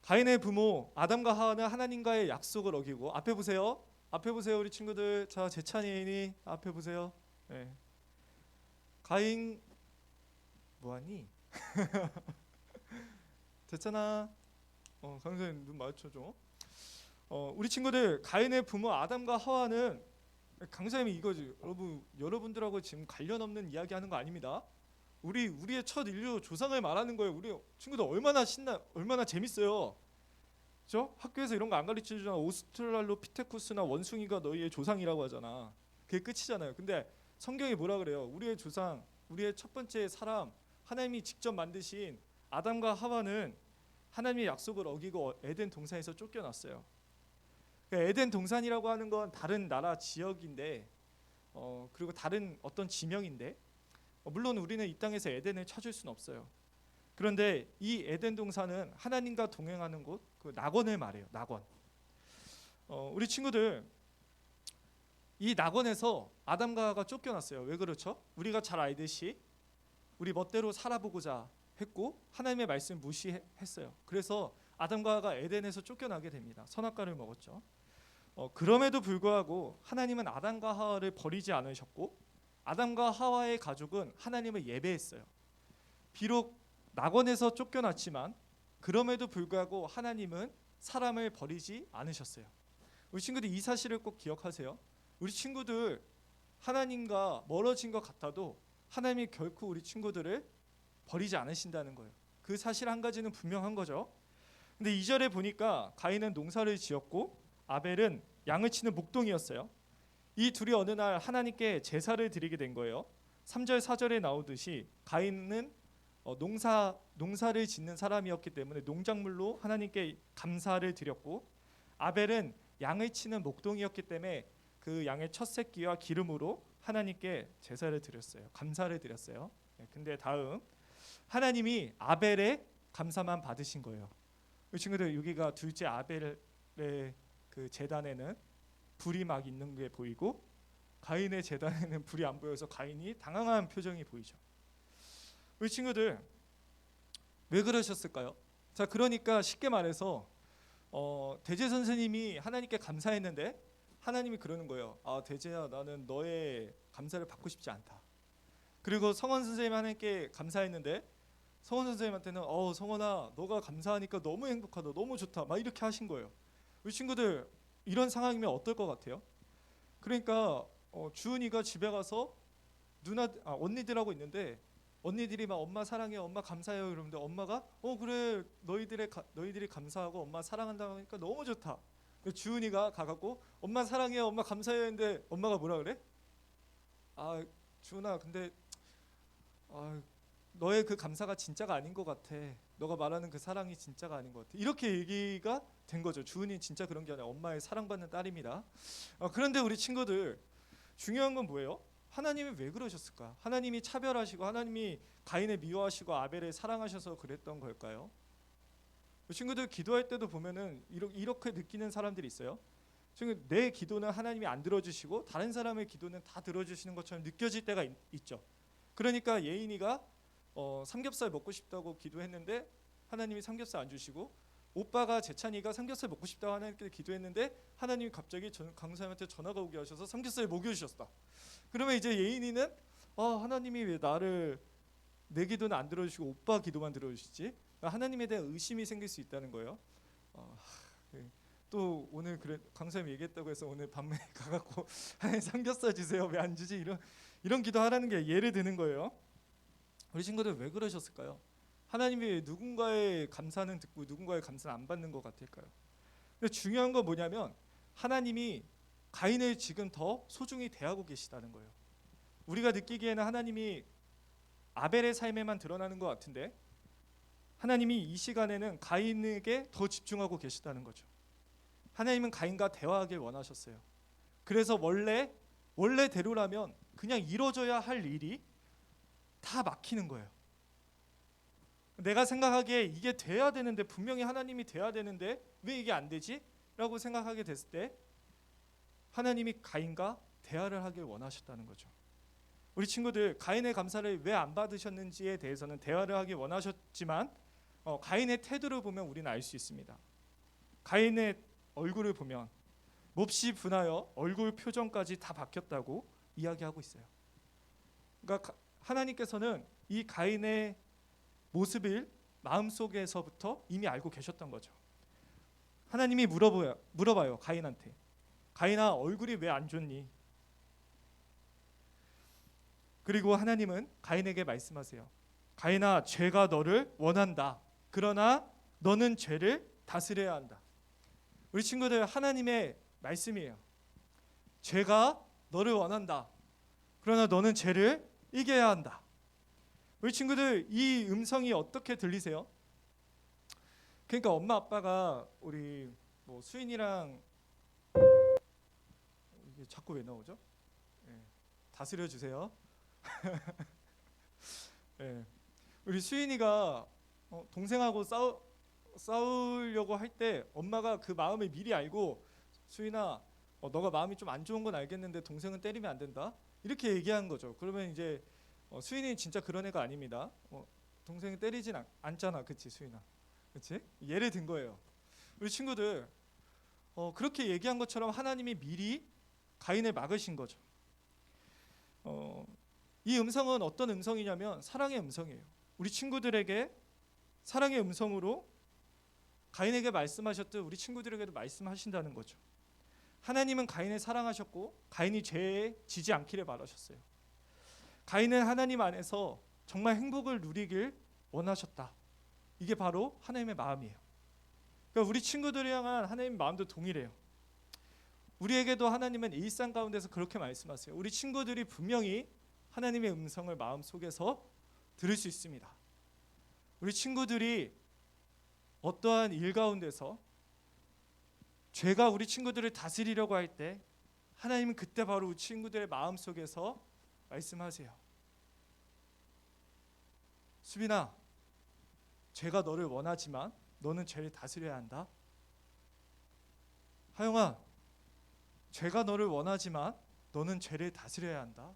가인의 부모 아담과 하와는 하나님과의 약속을 어기고, 앞에 보세요. 우리 친구들. 자, 제찬이니 앞에 보세요. 네. 가인 뭐하니? 됐잖아. 강사님 눈 마주쳐줘. 우리 친구들, 가인의 부모 아담과 하와는, 강사님이 이거지. 여러분들하고 지금 관련 없는 이야기하는 거 아닙니다. 우리의 첫 인류 조상을 말하는 거예요. 우리 친구들 얼마나 재밌어요. 그렇죠? 학교에서 이런 거 안 가르쳐주잖아. 오스트랄로피테쿠스나 원숭이가 너희의 조상이라고 하잖아. 그게 끝이잖아요. 근데 성경이 뭐라 그래요? 우리의 조상, 우리의 첫 번째 사람, 하나님이 직접 만드신 아담과 하와는 하나님의 약속을 어기고 에덴 동산에서 쫓겨났어요. 에덴 동산이라고 하는 건 다른 나라 지역인데, 그리고 다른 어떤 지명인데, 물론 우리는 이 땅에서 에덴을 찾을 수는 없어요. 그런데 이 에덴 동산은 하나님과 동행하는 곳, 그 낙원을 말해요. 낙원. 우리 친구들, 이 낙원에서 아담과 하와가 쫓겨났어요. 왜 그렇죠? 우리가 잘 알듯이 우리 멋대로 살아보고자 했고 하나님의 말씀을 무시했어요. 그래서 아담과 하와가 에덴에서 쫓겨나게 됩니다. 선악과를 먹었죠. 그럼에도 불구하고 하나님은 아담과 하와를 버리지 않으셨고 아담과 하와의 가족은 하나님을 예배했어요. 비록 낙원에서 쫓겨났지만 그럼에도 불구하고 하나님은 사람을 버리지 않으셨어요. 우리 친구들 이 사실을 꼭 기억하세요. 우리 친구들 하나님과 멀어진 것 같아도 하나님이 결코 우리 친구들을 버리지 않으신다는 거예요. 그 사실 한 가지는 분명한 거죠. 근데 2절에 보니까 가인은 농사를 지었고 아벨은 양을 치는 목동이었어요. 이 둘이 어느 날 하나님께 제사를 드리게 된 거예요. 3절 4절에 나오듯이 가인은 농사를 짓는 사람이었기 때문에 농작물로 하나님께 감사를 드렸고 아벨은 양을 치는 목동이었기 때문에 그 양의 첫 새끼와 기름으로 하나님께 제사를 드렸어요. 감사를 드렸어요. 근데 다음 하나님이 아벨의 감사만 받으신 거예요. 이 친구들 여기가 둘째 아벨의 그 제단에는 불이 막 있는 게 보이고 가인의 제단에는 불이 안 보여서 가인이 당황한 표정이 보이죠. 우리 친구들 왜 그러셨을까요? 자, 그러니까 쉽게 말해서 대제 선생님이 하나님께 감사했는데 하나님이 그러는 거예요. 아, 대제야, 나는 너의 감사를 받고 싶지 않다. 그리고 성원 선생님 하나님께 감사했는데 성원 선생님한테는 성원아, 너가 감사하니까 너무 행복하다, 너무 좋다, 막 이렇게 하신 거예요. 우리 친구들 이런 상황이면 어떨 것 같아요? 그러니까 주은이가 집에 가서 언니들하고 있는데 언니들이 막 엄마 사랑해, 엄마 감사해요 이러는데 엄마가 그래, 너희들이 감사하고 엄마 사랑한다고 하니까 너무 좋다. 주은이가 가갖고 엄마 사랑해요, 엄마 감사해요 했는데 엄마가 뭐라 그래? 아, 주은아, 근데 너의 그 감사가 진짜가 아닌 것 같아. 너가 말하는 그 사랑이 진짜가 아닌 것 같아. 이렇게 얘기가 된 거죠. 주은이는 진짜 그런 게 아니라 엄마의 사랑받는 딸입니다. 그런데 우리 친구들 중요한 건 뭐예요? 하나님이 왜 그러셨을까? 하나님이 차별하시고 하나님이 가인을 미워하시고 아벨을 사랑하셔서 그랬던 걸까요? 친구들 기도할 때도 보면은 이렇게 느끼는 사람들이 있어요. 지금 내 기도는 하나님이 안 들어주시고 다른 사람의 기도는 다 들어주시는 것처럼 느껴질 때가 있죠. 그러니까 예인이가 삼겹살 먹고 싶다고 기도했는데 하나님이 삼겹살 안 주시고, 오빠가 재찬이가 삼겹살 먹고 싶다고 하나님께 기도했는데 하나님이 갑자기 강사님한테 전화가 오게 하셔서 삼겹살 먹여주셨다. 그러면 이제 예인이는 하나님이 왜 내 기도는 안 들어주시고 오빠 기도만 들어주시지? 하나님에 대한 의심이 생길 수 있다는 거예요. 또 오늘 강사님 얘기했다고 해서 오늘 밤에 가갖고 하나님 삼겹살 주세요, 왜 안 주지? 이런 기도하라는 게 예를 드는 거예요. 우리 친구들 왜 그러셨을까요? 하나님이 누군가의 감사는 듣고 누군가의 감사는 안 받는 것 같을까요? 근데 중요한 건 뭐냐면 하나님이 가인을 지금 더 소중히 대하고 계시다는 거예요. 우리가 느끼기에는 하나님이 아벨의 삶에만 드러나는 것 같은데 하나님이 이 시간에는 가인에게 더 집중하고 계시다는 거죠. 하나님은 가인과 대화하길 원하셨어요. 그래서 원래대로라면 그냥 이루어져야 할 일이 다 막히는 거예요. 내가 생각하기에 이게 돼야 되는데, 분명히 하나님이 돼야 되는데 왜 이게 안 되지? 라고 생각하게 됐을 때 하나님이 가인과 대화를 하길 원하셨다는 거죠. 우리 친구들 가인의 감사를 왜 안 받으셨는지에 대해서는 대화를 하길 원하셨지만 가인의 태도를 보면 우리는 알 수 있습니다. 가인의 얼굴을 보면 몹시 분하여 얼굴 표정까지 다 바뀌었다고 이야기하고 있어요. 그러니까 하나님께서는 이 가인의 모습을 마음속에서부터 이미 알고 계셨던 거죠. 하나님이 물어봐요 가인한테. 가인아, 얼굴이 왜 안 좋니? 그리고 하나님은 가인에게 말씀하세요. 가인아, 죄가 너를 원한다. 그러나 너는 죄를 다스려야 한다. 우리 친구들, 하나님의 말씀이에요. 죄가 너를 원한다. 그러나 너는 죄를 이겨야 한다. 우리 친구들, 이 음성이 어떻게 들리세요? 그러니까 엄마 아빠가 우리 수인이랑 이게 자꾸 왜 나오죠? 다스려 주세요. 우리 수인이가 동생하고 싸우려고 할 때 엄마가 그 마음을 미리 알고, 수인아, 너가 마음이 좀 안 좋은 건 알겠는데 동생은 때리면 안 된다, 이렇게 얘기한 거죠. 그러면 이제 수인이 진짜 그런 애가 아닙니다. 동생이 때리진 않잖아, 그치 수인아? 그치? 예를 든 거예요. 우리 친구들 그렇게 얘기한 것처럼 하나님이 미리 가인을 막으신 거죠. 이 음성은 어떤 음성이냐면 사랑의 음성이에요. 우리 친구들에게 사랑의 음성으로 가인에게 말씀하셨듯 우리 친구들에게도 말씀하신다는 거죠. 하나님은 가인을 사랑하셨고 가인이 죄에 지지 않기를 바라셨어요. 가인은 하나님 안에서 정말 행복을 누리길 원하셨다. 이게 바로 하나님의 마음이에요. 그러니까 우리 친구들을 향한 하나님의 마음도 동일해요. 우리에게도 하나님은 일상 가운데서 그렇게 말씀하세요. 우리 친구들이 분명히 하나님의 음성을 마음속에서 들을 수 있습니다. 우리 친구들이 어떠한 일 가운데서 죄가 우리 친구들을 다스리려고 할 때 하나님은 그때 바로 우리 친구들의 마음속에서 말씀하세요. 수빈아, 죄가 너를 원하지만 너는 죄를 다스려야 한다. 하영아, 죄가 너를 원하지만 너는 죄를 다스려야 한다.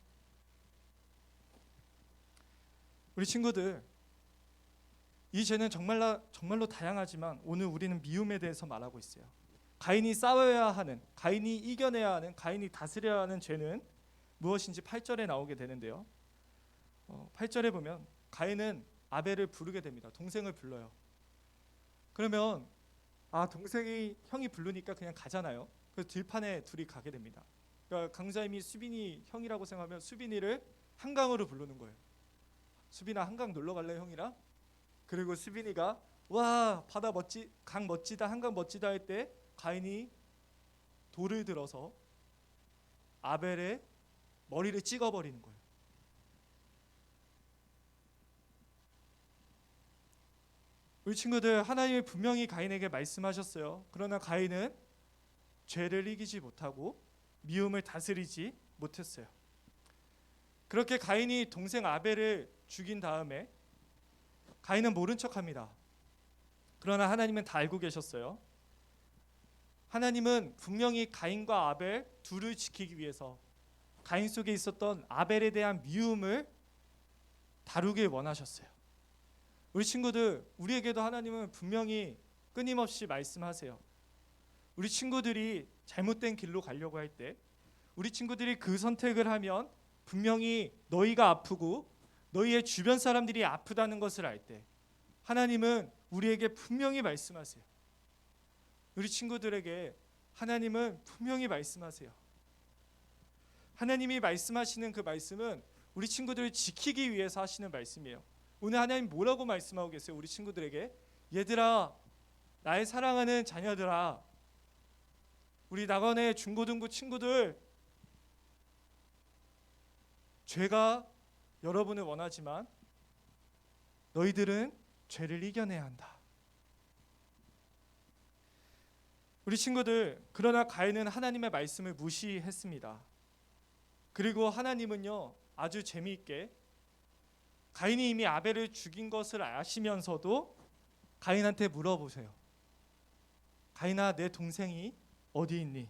우리 친구들, 이 죄는 정말로 다양하지만 오늘 우리는 미움에 대해서 말하고 있어요. 가인이 싸워야 하는, 가인이 이겨내야 하는, 가인이 다스려야 하는 죄는 무엇인지 8절에 나오게 되는데요. 8절에 보면 가인은 아벨을 부르게 됩니다. 동생을 불러요. 그러면 동생이 형이 부르니까 그냥 가잖아요. 그래서 들판에 둘이 가게 됩니다. 그러니까 강자임이 수빈이 형이라고 생각하면 수빈이를 한강으로 부르는 거예요. 수빈아, 한강 놀러 갈래 형이랑? 그리고 수빈이가 와, 바다 멋지, 강 멋지다, 한강 멋지다 할 때 가인이 돌을 들어서 아벨의 머리를 찍어버리는 거예요. 우리 친구들, 하나님이 분명히 가인에게 말씀하셨어요. 그러나 가인은 죄를 이기지 못하고 미움을 다스리지 못했어요. 그렇게 가인이 동생 아벨을 죽인 다음에 가인은 모른 척합니다. 그러나 하나님은 다 알고 계셨어요. 하나님은 분명히 가인과 아벨 둘을 지키기 위해서 가인 속에 있었던 아벨에 대한 미움을 다루길 원하셨어요. 우리 친구들, 우리에게도 하나님은 분명히 끊임없이 말씀하세요. 우리 친구들이 잘못된 길로 가려고 할 때, 우리 친구들이 그 선택을 하면 분명히 너희가 아프고 너희의 주변 사람들이 아프다는 것을 알 때 하나님은 우리에게 분명히 말씀하세요. 우리 친구들에게 하나님은 분명히 말씀하세요. 하나님이 말씀하시는 그 말씀은 우리 친구들을 지키기 위해서 하시는 말씀이에요. 오늘 하나님 뭐라고 말씀하고 계세요? 우리 친구들에게 얘들아, 나의 사랑하는 자녀들아, 우리 낙원의 중고등부 친구들, 죄가 여러분을 원하지만 너희들은 죄를 이겨내야 한다. 우리 친구들, 그러나 가인은 하나님의 말씀을 무시했습니다. 그리고 하나님은요, 아주 재미있게 가인이 이미 아벨을 죽인 것을 아시면서도 가인한테 물어보세요. 가인아, 내 동생이 어디 있니?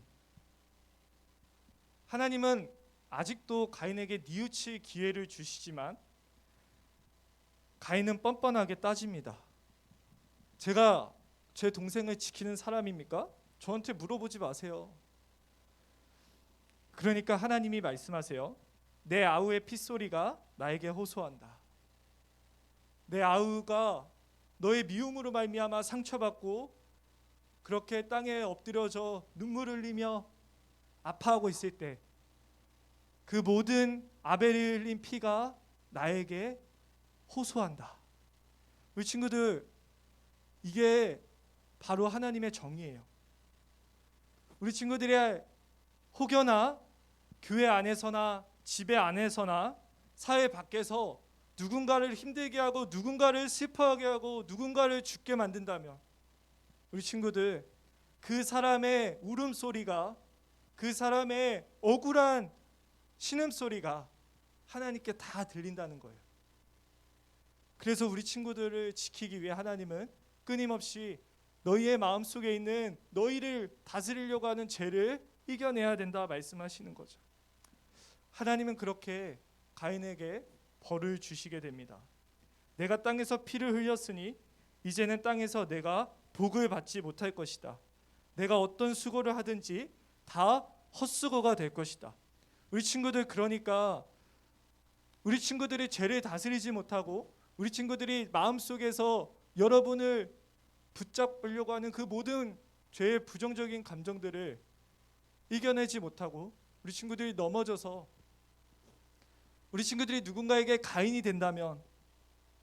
하나님은 아직도 가인에게 뉘우칠 기회를 주시지만 가인은 뻔뻔하게 따집니다. 제가 제 동생을 지키는 사람입니까? 저한테 물어보지 마세요. 그러니까 하나님이 말씀하세요. 내 아우의 핏소리가 나에게 호소한다. 내 아우가 너의 미움으로 말미암아 상처받고 그렇게 땅에 엎드려져 눈물 흘리며 아파하고 있을 때 그 모든 아벨이 흘린 피가 나에게 호소한다. 우리 친구들, 이게 바로 하나님의 정의예요. 우리 친구들이 혹여나 교회 안에서나 집에 안에서나 사회 밖에서 누군가를 힘들게 하고 누군가를 슬퍼하게 하고 누군가를 죽게 만든다면 우리 친구들, 그 사람의 울음소리가, 그 사람의 억울한 신음소리가 하나님께 다 들린다는 거예요. 그래서 우리 친구들을 지키기 위해 하나님은 끊임없이 너희의 마음속에 있는 너희를 다스리려고 하는 죄를 이겨내야 된다 말씀하시는 거죠. 하나님은 그렇게 가인에게 벌을 주시게 됩니다. 내가 땅에서 피를 흘렸으니 이제는 땅에서 내가 복을 받지 못할 것이다. 내가 어떤 수고를 하든지 다 헛수고가 될 것이다. 우리 친구들, 그러니까 우리 친구들이 죄를 다스리지 못하고 우리 친구들이 마음속에서 여러분을 붙잡으려고 하는 그 모든 죄의 부정적인 감정들을 이겨내지 못하고 우리 친구들이 넘어져서 우리 친구들이 누군가에게 가인이 된다면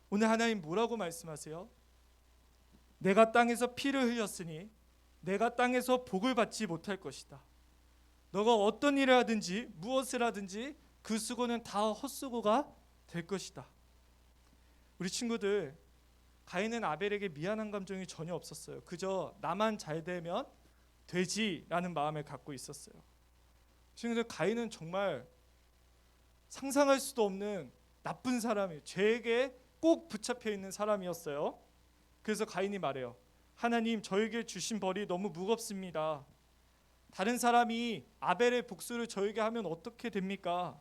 오늘 하나님 뭐라고 말씀하세요? 내가 땅에서 피를 흘렸으니 내가 땅에서 복을 받지 못할 것이다. 너가 어떤 일을 하든지 무엇을 하든지 그 수고는 다 헛수고가 될 것이다. 우리 친구들, 가인은 아벨에게 미안한 감정이 전혀 없었어요. 그저 나만 잘 되면 되지라는 마음을 갖고 있었어요. 친구들, 가인은 정말 상상할 수도 없는 나쁜 사람이에요. 죄에게 꼭 붙잡혀 있는 사람이었어요. 그래서 가인이 말해요. 하나님, 저에게 주신 벌이 너무 무겁습니다. 다른 사람이 아벨의 복수를 저에게 하면 어떻게 됩니까?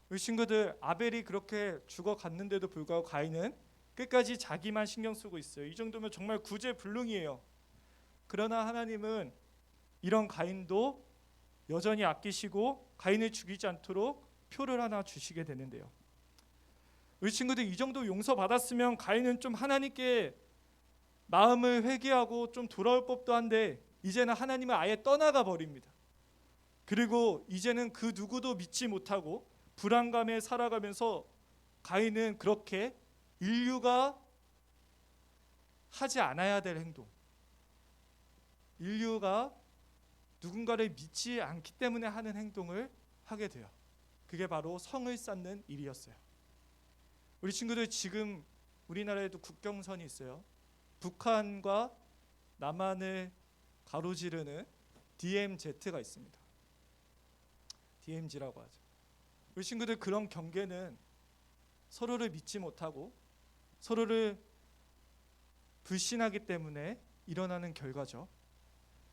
우리 친구들, 아벨이 그렇게 죽어갔는데도 불구하고 가인은 끝까지 자기만 신경 쓰고 있어요. 이 정도면 정말 구제불능이에요. 그러나 하나님은 이런 가인도 여전히 아끼시고 가인을 죽이지 않도록 표를 하나 주시게 되는데요. 우리 친구들, 이 정도 용서받았으면 가인은 좀 하나님께 마음을 회개하고 좀 돌아올 법도 한데 이제는 하나님을 아예 떠나가 버립니다. 그리고 이제는 그 누구도 믿지 못하고 불안감에 살아가면서 가인은 그렇게 인류가 하지 않아야 될 행동, 인류가 누군가를 믿지 않기 때문에 하는 행동을 하게 돼요. 그게 바로 성을 쌓는 일이었어요. 우리 친구들, 지금 우리나라에도 국경선이 있어요. 북한과 남한을 가로지르는 DMZ가 있습니다. DMZ라고 하죠. 우리 친구들, 그런 경계는 서로를 믿지 못하고 서로를 불신하기 때문에 일어나는 결과죠.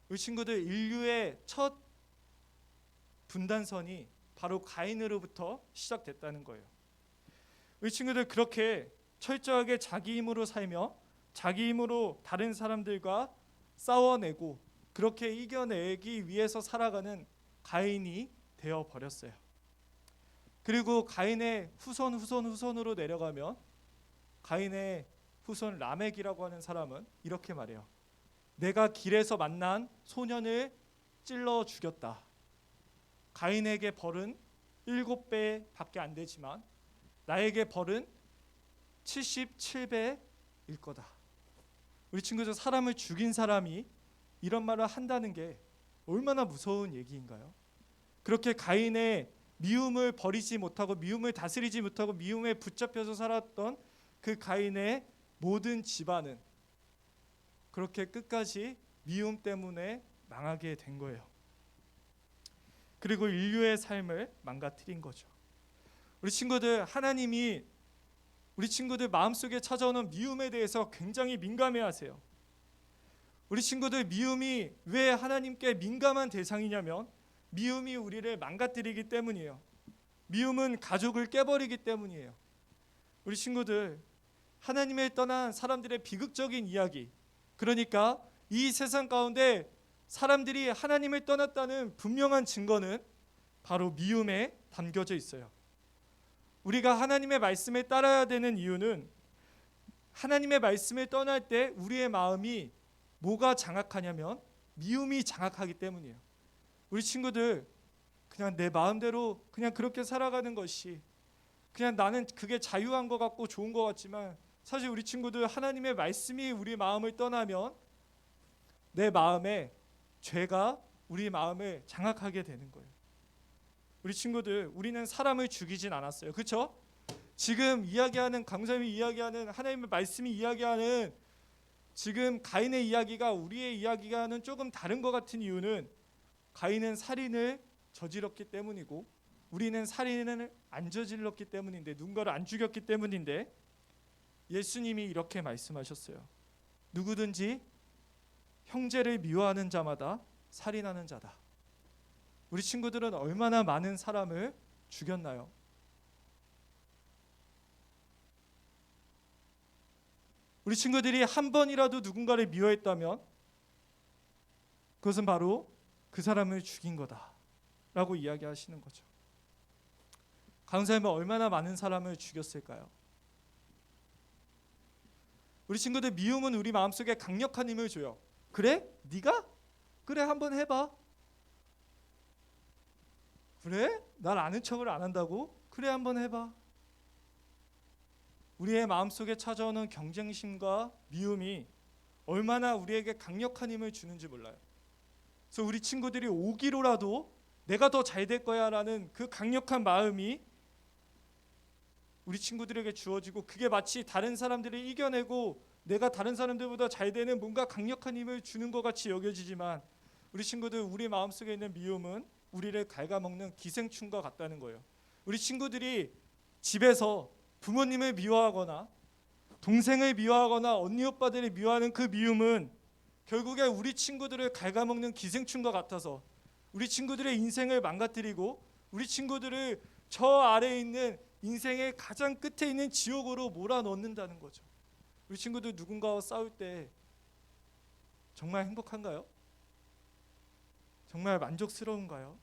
우리 친구들, 인류의 첫 분단선이 바로 가인으로부터 시작됐다는 거예요. 우리 친구들, 그렇게 철저하게 자기 힘으로 살며 자기 힘으로 다른 사람들과 싸워내고 그렇게 이겨내기 위해서 살아가는 가인이 되어버렸어요. 그리고 가인의 후손으로 내려가면 가인의 후손 라멕이라고 하는 사람은 이렇게 말해요. 내가 길에서 만난 소년을 찔러 죽였다. 가인에게 벌은 7배밖에 안 되지만 나에게 벌은 77배일 거다. 우리 친구들, 사람을 죽인 사람이 이런 말을 한다는 게 얼마나 무서운 얘기인가요? 그렇게 가인의 미움을 버리지 못하고 미움을 다스리지 못하고 미움에 붙잡혀서 살았던 그 가인의 모든 집안은 그렇게 끝까지 미움 때문에 망하게 된 거예요. 그리고 인류의 삶을 망가뜨린 거죠. 우리 친구들, 하나님이 우리 친구들 마음속에 찾아오는 미움에 대해서 굉장히 민감해하세요. 우리 친구들, 미움이 왜 하나님께 민감한 대상이냐면 미움이 우리를 망가뜨리기 때문이에요. 미움은 가족을 깨버리기 때문이에요. 우리 친구들, 하나님을 떠난 사람들의 비극적인 이야기, 그러니까 이 세상 가운데 사람들이 하나님을 떠났다는 분명한 증거는 바로 미움에 담겨져 있어요. 우리가 하나님의 말씀을 따라야 되는 이유는 하나님의 말씀을 떠날 때 우리의 마음이 뭐가 장악하냐면 미움이 장악하기 때문이에요. 우리 친구들, 그냥 내 마음대로 그냥 그렇게 살아가는 것이 그냥 나는 그게 자유한 것 같고 좋은 것 같지만 사실 우리 친구들, 하나님의 말씀이 우리 마음을 떠나면 내 마음에 죄가 우리 마음을 장악하게 되는 거예요. 우리 친구들, 우리는 사람을 죽이진 않았어요. 그렇죠? 지금 이야기하는 강사님이 이야기하는 하나님의 말씀이 이야기하는 지금 가인의 이야기가 우리의 이야기와는 조금 다른 것 같은 이유는 가인은 살인을 저질렀기 때문이고 우리는 살인을 안 저질렀기 때문인데, 누군가를 안 죽였기 때문인데, 예수님이 이렇게 말씀하셨어요. 누구든지 형제를 미워하는 자마다 살인하는 자다. 우리 친구들은 얼마나 많은 사람을 죽였나요? 우리 친구들이 한 번이라도 누군가를 미워했다면 그것은 바로 그 사람을 죽인 거다라고 이야기하시는 거죠. 강사님은 얼마나 많은 사람을 죽였을까요? 우리 친구들 미움은 우리 마음속에 강력한 힘을 줘요. 그래? 네가? 그래, 한번 해봐. 그래? 날 아는 척을 안 한다고? 그래, 한번 해봐. 우리의 마음속에 찾아오는 경쟁심과 미움이 얼마나 우리에게 강력한 힘을 주는지 몰라요. 그래서 우리 친구들이 오기로라도 내가 더 잘 될 거야 라는 그 강력한 마음이 우리 친구들에게 주어지고, 그게 마치 다른 사람들을 이겨내고 내가 다른 사람들보다 잘 되는 뭔가 강력한 힘을 주는 것 같이 여겨지지만, 우리 친구들, 우리 마음속에 있는 미움은 우리를 갉아먹는 기생충과 같다는 거예요. 우리 친구들이 집에서 부모님을 미워하거나 동생을 미워하거나 언니 오빠들을 미워하는 그 미움은 결국에 우리 친구들을 갉아먹는 기생충과 같아서 우리 친구들의 인생을 망가뜨리고 우리 친구들을 저 아래에 있는 인생의 가장 끝에 있는 지옥으로 몰아넣는다는 거죠. 우리 친구들 누군가와 싸울 때 정말 행복한가요? 정말 만족스러운가요?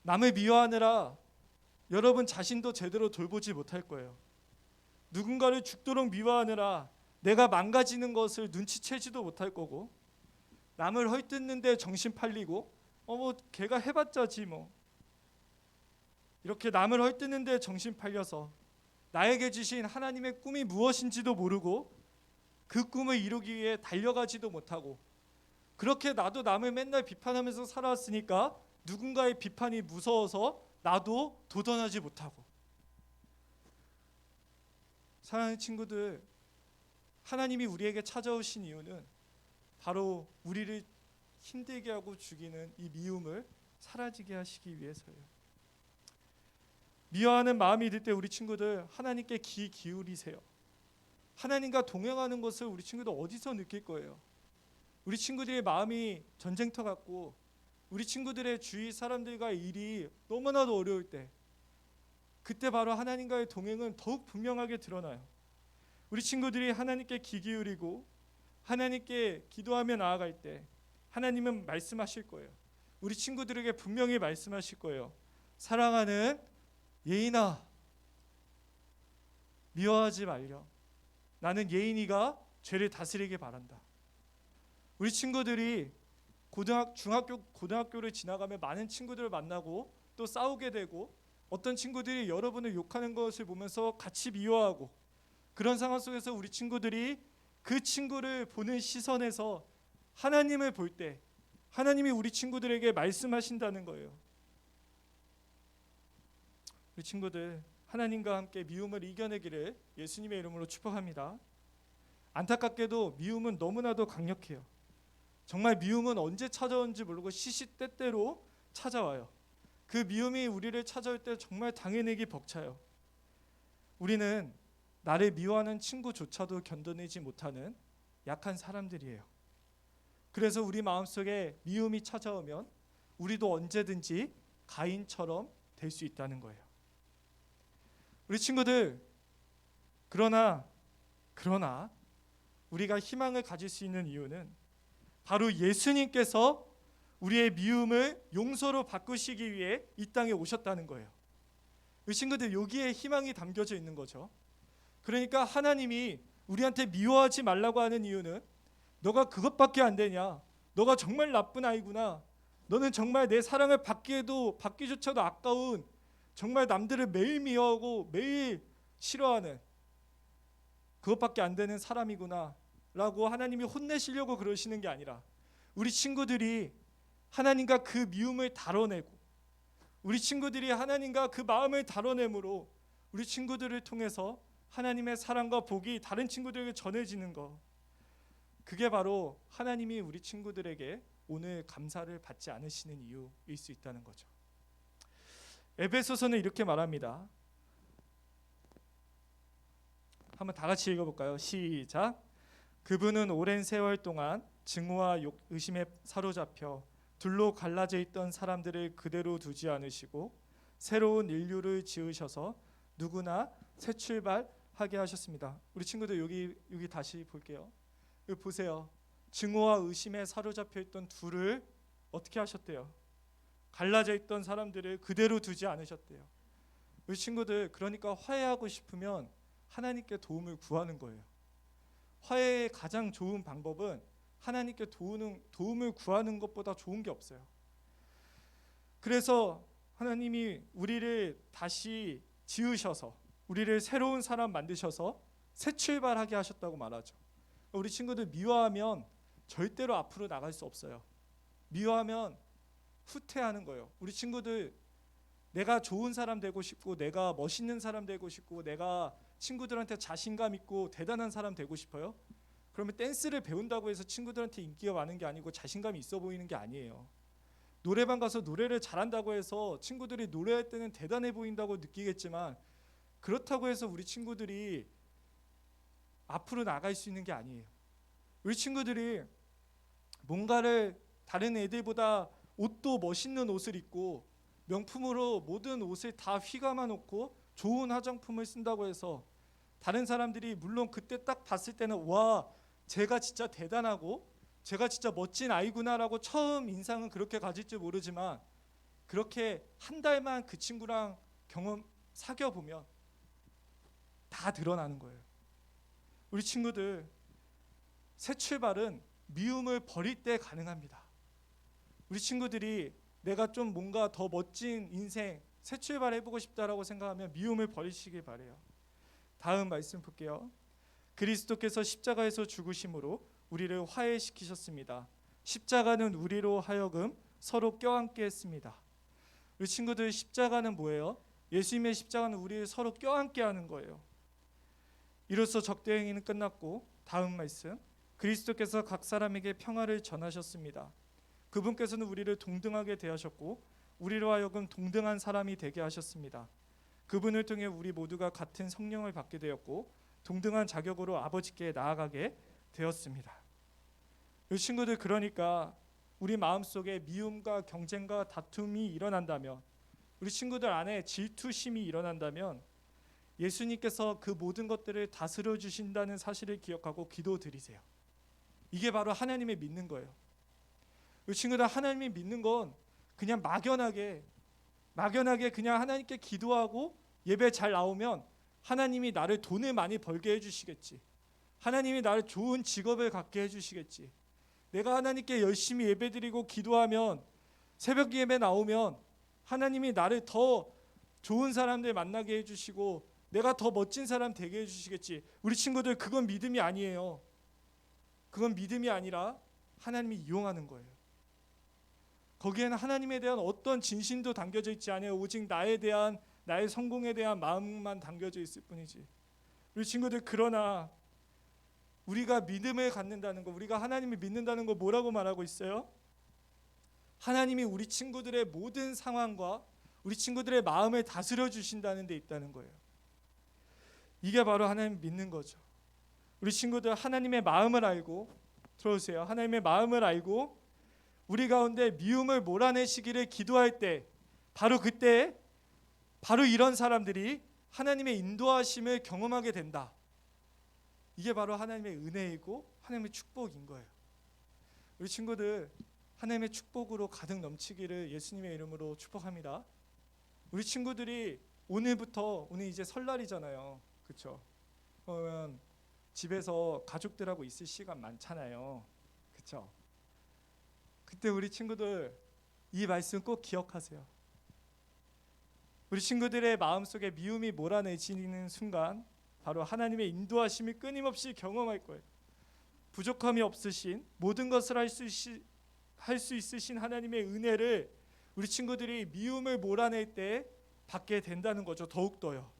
남을 미워하느라 여러분 자신도 제대로 돌보지 못할 거예요. 누군가를 죽도록 미워하느라 내가 망가지는 것을 눈치채지도 못할 거고, 남을 헐뜯는데 정신 팔리고 뭐 걔가 해봤자지 뭐, 이렇게 남을 헐뜯는데 정신 팔려서 나에게 주신 하나님의 꿈이 무엇인지도 모르고 그 꿈을 이루기 위해 달려가지도 못하고, 그렇게 나도 남을 맨날 비판하면서 살아왔으니까 누군가의 비판이 무서워서 나도 도전하지 못하고. 사랑하는 친구들, 하나님이 우리에게 찾아오신 이유는 바로 우리를 힘들게 하고 죽이는 이 미움을 사라지게 하시기 위해서예요. 미워하는 마음이 들 때 우리 친구들 하나님께 귀 기울이세요. 하나님과 동행하는 것을 우리 친구들 어디서 느낄 거예요? 우리 친구들의 마음이 전쟁터 같고 우리 친구들의 주위 사람들과 일이 너무나도 어려울 때, 그때 바로 하나님과의 동행은 더욱 분명하게 드러나요. 우리 친구들이 하나님께 귀 기울이고 하나님께 기도하며 나아갈 때 하나님은 말씀하실 거예요. 우리 친구들에게 분명히 말씀하실 거예요. 사랑하는 예인아, 미워하지 말려. 나는 예인이가 죄를 다스리게 바란다. 우리 친구들이 고등학교를 지나가며 많은 친구들을 만나고 또 싸우게 되고, 어떤 친구들이 여러분을 욕하는 것을 보면서 같이 미워하고, 그런 상황 속에서 우리 친구들이 그 친구를 보는 시선에서 하나님을 볼 때 하나님이 우리 친구들에게 말씀하신다는 거예요. 우리 친구들, 하나님과 함께 미움을 이겨내기를 예수님의 이름으로 축복합니다. 안타깝게도 미움은 너무나도 강력해요. 정말 미움은 언제 찾아오는지 모르고 시시때때로 찾아와요. 그 미움이 우리를 찾아올 때 정말 당해내기 벅차요. 우리는 나를 미워하는 친구조차도 견뎌내지 못하는 약한 사람들이에요. 그래서 우리 마음속에 미움이 찾아오면 우리도 언제든지 가인처럼 될 수 있다는 거예요. 우리 친구들, 그러나 우리가 희망을 가질 수 있는 이유는 바로 예수님께서 우리의 미움을 용서로 바꾸시기 위해 이 땅에 오셨다는 거예요. 우리 친구들, 여기에 희망이 담겨져 있는 거죠. 그러니까 하나님이 우리한테 미워하지 말라고 하는 이유는, 너가 그것밖에 안 되냐, 너가 정말 나쁜 아이구나, 너는 정말 내 사랑을 받기조차도 아까운, 정말 남들을 매일 미워하고 매일 싫어하는 그것밖에 안 되는 사람이구나 라고 하나님이 혼내시려고 그러시는 게 아니라, 우리 친구들이 하나님과 그 미움을 다뤄내고 우리 친구들이 하나님과 그 마음을 다뤄내므로 우리 친구들을 통해서 하나님의 사랑과 복이 다른 친구들에게 전해지는 것, 그게 바로 하나님이 우리 친구들에게 오늘 감사를 받지 않으시는 이유일 수 있다는 거죠. 에베소서는 이렇게 말합니다. 한번 다 같이 읽어볼까요? 시작. 그분은 오랜 세월 동안 증오와 의심에 사로잡혀 둘로 갈라져 있던 사람들을 그대로 두지 않으시고 새로운 인류를 지으셔서 누구나 새 출발할 하게 하셨습니다. 우리 친구들 여기 다시 볼게요. 여기 보세요. 증오와 의심에 사로잡혀 있던 둘을 어떻게 하셨대요? 갈라져 있던 사람들을 그대로 두지 않으셨대요. 우리 친구들, 그러니까 화해하고 싶으면 하나님께 도움을 구하는 거예요. 화해의 가장 좋은 방법은 하나님께 도움을 구하는 것보다 좋은 게 없어요. 그래서 하나님이 우리를 다시 지으셔서 우리를 새로운 사람 만드셔서 새 출발하게 하셨다고 말하죠. 우리 친구들, 미워하면 절대로 앞으로 나갈 수 없어요. 미워하면 후퇴하는 거예요. 우리 친구들, 내가 좋은 사람 되고 싶고, 내가 멋있는 사람 되고 싶고, 내가 친구들한테 자신감 있고 대단한 사람 되고 싶어요? 그러면 댄스를 배운다고 해서 친구들한테 인기가 많은 게 아니고 자신감이 있어 보이는 게 아니에요. 노래방 가서 노래를 잘한다고 해서 친구들이 노래할 때는 대단해 보인다고 느끼겠지만, 그렇다고 해서 우리 친구들이 앞으로 나갈 수 있는 게 아니에요. 우리 친구들이 뭔가를 다른 애들보다 옷도 멋있는 옷을 입고 명품으로 모든 옷을 다 휘감아 놓고 좋은 화장품을 쓴다고 해서 다른 사람들이 물론 그때 딱 봤을 때는 와, 제가 진짜 대단하고 제가 진짜 멋진 아이구나라고 처음 인상은 그렇게 가질지 모르지만, 그렇게 한 달만 그 친구랑 사귀어 보면 다 드러나는 거예요. 우리 친구들, 새 출발은 미움을 버릴 때 가능합니다. 우리 친구들이 내가 좀 뭔가 더 멋진 인생, 새 출발 해보고 싶다라고 생각하면 미움을 버리시길 바래요. 다음 말씀 볼게요. 그리스도께서 십자가에서 죽으심으로 우리를 화해시키셨습니다. 십자가는 우리로 하여금 서로 껴안게 했습니다. 우리 친구들, 십자가는 뭐예요? 예수님의 십자가는 우리를 서로 껴안게 하는 거예요. 이로써 적대 행위는 끝났고, 다음 말씀, 그리스도께서 각 사람에게 평화를 전하셨습니다. 그분께서는 우리를 동등하게 대하셨고 우리로 하여금 동등한 사람이 되게 하셨습니다. 그분을 통해 우리 모두가 같은 성령을 받게 되었고 동등한 자격으로 아버지께 나아가게 되었습니다. 이 친구들, 그러니까 우리 마음속에 미움과 경쟁과 다툼이 일어난다면, 우리 친구들 안에 질투심이 일어난다면 예수님께서 그 모든 것들을 다스려 주신다는 사실을 기억하고 기도드리세요. 이게 바로 하나님의 믿는 거예요. 우리 친구들, 하나님이 믿는 건 그냥 막연하게 그냥 하나님께 기도하고 예배 잘 나오면 하나님이 나를 돈을 많이 벌게 해주시겠지, 하나님이 나를 좋은 직업을 갖게 해주시겠지, 내가 하나님께 열심히 예배드리고 기도하면 새벽 예배 나오면 하나님이 나를 더 좋은 사람들 만나게 해주시고 내가 더 멋진 사람 되게 해주시겠지. 우리 친구들, 그건 믿음이 아니에요. 그건 믿음이 아니라 하나님이 이용하는 거예요. 거기에는 하나님에 대한 어떤 진심도 담겨져 있지 않아요. 오직 나의 성공에 대한 마음만 담겨져 있을 뿐이지. 우리 친구들, 그러나 우리가 믿음을 갖는다는 거, 우리가 하나님을 믿는다는 거 뭐라고 말하고 있어요? 하나님이 우리 친구들의 모든 상황과 우리 친구들의 마음을 다스려 주신다는 데 있다는 거예요. 이게 바로 하나님 믿는 거죠. 우리 친구들, 하나님의 마음을 알고, 들어오세요, 하나님의 마음을 알고 우리 가운데 미움을 몰아내시기를 기도할 때, 바로 그때 바로 이런 사람들이 하나님의 인도하심을 경험하게 된다. 이게 바로 하나님의 은혜이고 하나님의 축복인 거예요. 우리 친구들, 하나님의 축복으로 가득 넘치기를 예수님의 이름으로 축복합니다. 우리 친구들이 오늘 이제 설날이잖아요. 그렇죠? 그러면 집에서 가족들하고 있을 시간 많잖아요. 그렇죠? 그때 우리 친구들, 이 말씀 꼭 기억하세요. 우리 친구들의 마음속에 미움이 몰아내지는 순간 바로 하나님의 인도하심이 끊임없이 경험할 거예요. 부족함이 없으신, 모든 것을 할 수 있으신 하나님의 은혜를 우리 친구들이 미움을 몰아낼 때 받게 된다는 거죠. 더욱더요.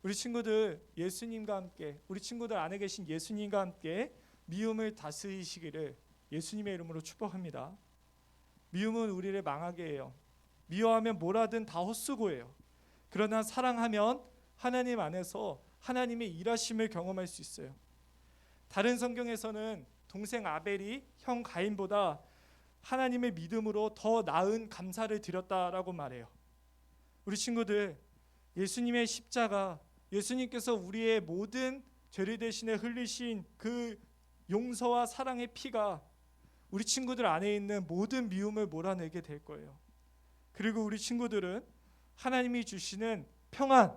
우리 친구들, 예수님과 함께, 우리 친구들 안에 계신 예수님과 함께 미움을 다스리시기를 예수님의 이름으로 축복합니다. 미움은 우리를 망하게 해요. 미워하면 뭐라든 다 헛수고해요. 그러나 사랑하면 하나님 안에서 하나님의 일하심을 경험할 수 있어요. 다른 성경에서는 동생 아벨이 형 가인보다 하나님의 믿음으로 더 나은 감사를 드렸다라고 말해요. 우리 친구들, 예수님의 십자가, 예수님께서 우리의 모든 죄를 대신에 흘리신 그 용서와 사랑의 피가 우리 친구들 안에 있는 모든 미움을 몰아내게 될 거예요. 그리고 우리 친구들은 하나님이 주시는 평안,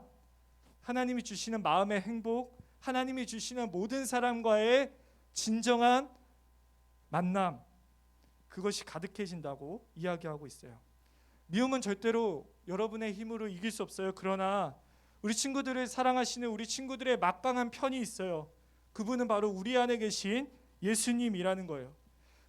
하나님이 주시는 마음의 행복, 하나님이 주시는 모든 사람과의 진정한 만남, 그것이 가득해진다고 이야기하고 있어요. 미움은 절대로 여러분의 힘으로 이길 수 없어요. 그러나 우리 친구들을 사랑하시는 우리 친구들의 막강한 편이 있어요. 그분은 바로 우리 안에 계신 예수님이라는 거예요.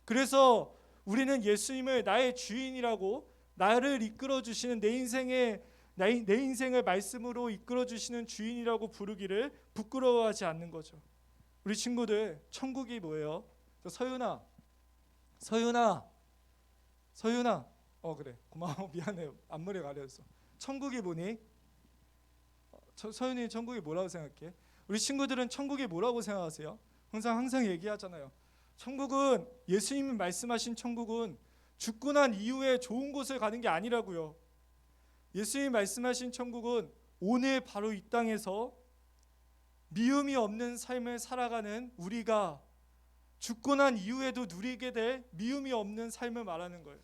그래서 우리는 예수님을 나의 주인이라고, 나를 이끌어 주시는 내 인생을 말씀으로 이끌어 주시는 주인이라고 부르기를 부끄러워하지 않는 거죠. 우리 친구들, 천국이 뭐예요? 서윤아 그래, 고마워. 미안해요, 앞머리 가려졌어. 천국이 뭐니? 서윤이 천국이 뭐라고 생각해? 우리 친구들은 천국이 뭐라고 생각하세요? 항상 얘기하잖아요. 천국은, 예수님이 말씀하신 천국은 죽고 난 이후에 좋은 곳을 가는 게 아니라고요. 예수님이 말씀하신 천국은 오늘 바로 이 땅에서 미움이 없는 삶을 살아가는 우리가 죽고 난 이후에도 누리게 될 미움이 없는 삶을 말하는 거예요.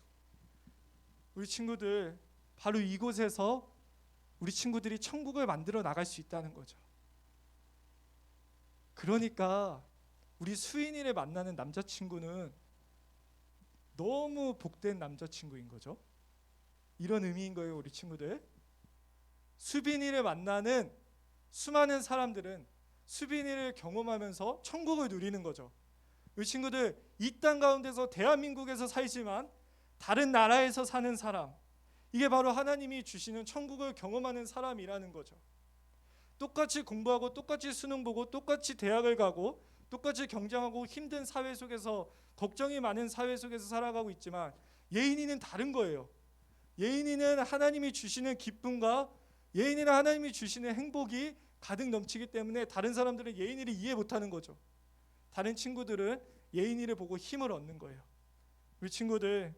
우리 친구들, 바로 이곳에서 우리 친구들이 천국을 만들어 나갈 수 있다는 거죠. 그러니까 우리 수인이를 만나는 남자친구는 너무 복된 남자친구인 거죠. 이런 의미인 거예요. 우리 친구들, 수빈이를 만나는 수많은 사람들은 수빈이를 경험하면서 천국을 누리는 거죠. 우리 친구들, 이 땅 가운데서 대한민국에서 살지만 다른 나라에서 사는 사람, 이게 바로 하나님이 주시는 천국을 경험하는 사람이라는 거죠. 똑같이 공부하고 똑같이 수능 보고 똑같이 대학을 가고 똑같이 경쟁하고 힘든 사회 속에서, 걱정이 많은 사회 속에서 살아가고 있지만 예인이는 다른 거예요. 예인이는 하나님이 주시는 기쁨과 예인이는 하나님이 주시는 행복이 가득 넘치기 때문에 다른 사람들은 예인이를 이해 못하는 거죠. 다른 친구들은 예인이를 보고 힘을 얻는 거예요. 우리 친구들,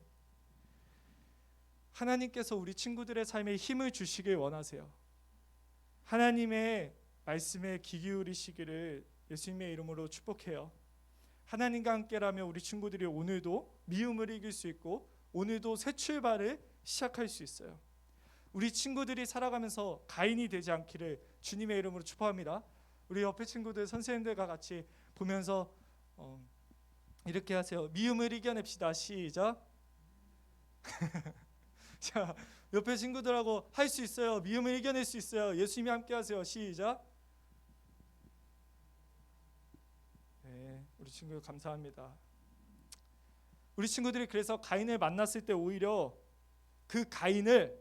하나님께서 우리 친구들의 삶에 힘을 주시길 원하세요. 하나님의 말씀에 귀 기울이시기를 예수님의 이름으로 축복해요. 하나님과 함께라면 우리 친구들이 오늘도 미움을 이길 수 있고 오늘도 새 출발을 시작할 수 있어요. 우리 친구들이 살아가면서 가인이 되지 않기를 주님의 이름으로 축복합니다. 우리 옆에 친구들, 선생님들과 같이 보면서 이렇게 하세요. 미움을 이겨냅시다. 시작. 자, 옆에 친구들하고 할 수 있어요. 미움을 이겨낼 수 있어요. 예수님이 함께 하세요. 시작. 네, 우리 친구들 감사합니다. 우리 친구들이 그래서 가인을 만났을 때 오히려 그 가인을,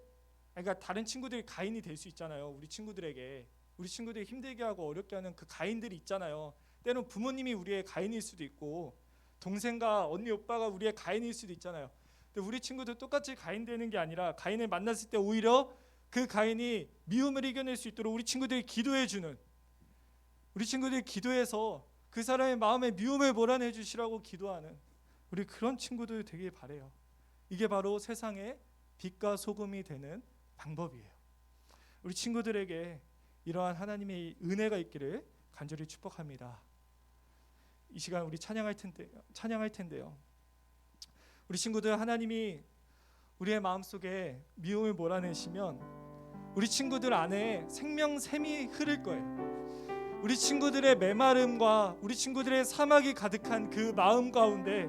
그러니까 다른 친구들이 가인이 될 수 있잖아요. 우리 친구들에게, 우리 친구들이 힘들게 하고 어렵게 하는 그 가인들이 있잖아요. 때론 부모님이 우리의 가인일 수도 있고 동생과 언니 오빠가 우리의 가인일 수도 있잖아요. 근데 우리 친구들 똑같이 가인 되는 게 아니라 가인을 만났을 때 오히려 그 가인이 미움을 이겨낼 수 있도록 우리 친구들이 기도해주는, 우리 친구들이 기도해서 그 사람의 마음에 미움을 몰아내 주시라고 기도하는 우리 그런 친구들 되길 바래요. 이게 바로 세상의 빛과 소금이 되는 방법이에요. 우리 친구들에게 이러한 하나님의 은혜가 있기를 간절히 축복합니다. 이 시간 우리 찬양할 텐데요. 우리 친구들, 하나님이 우리의 마음속에 미움을 몰아내시면 우리 친구들 안에 생명샘이 흐를 거예요. 우리 친구들의 메마름과 우리 친구들의 사막이 가득한 그 마음 가운데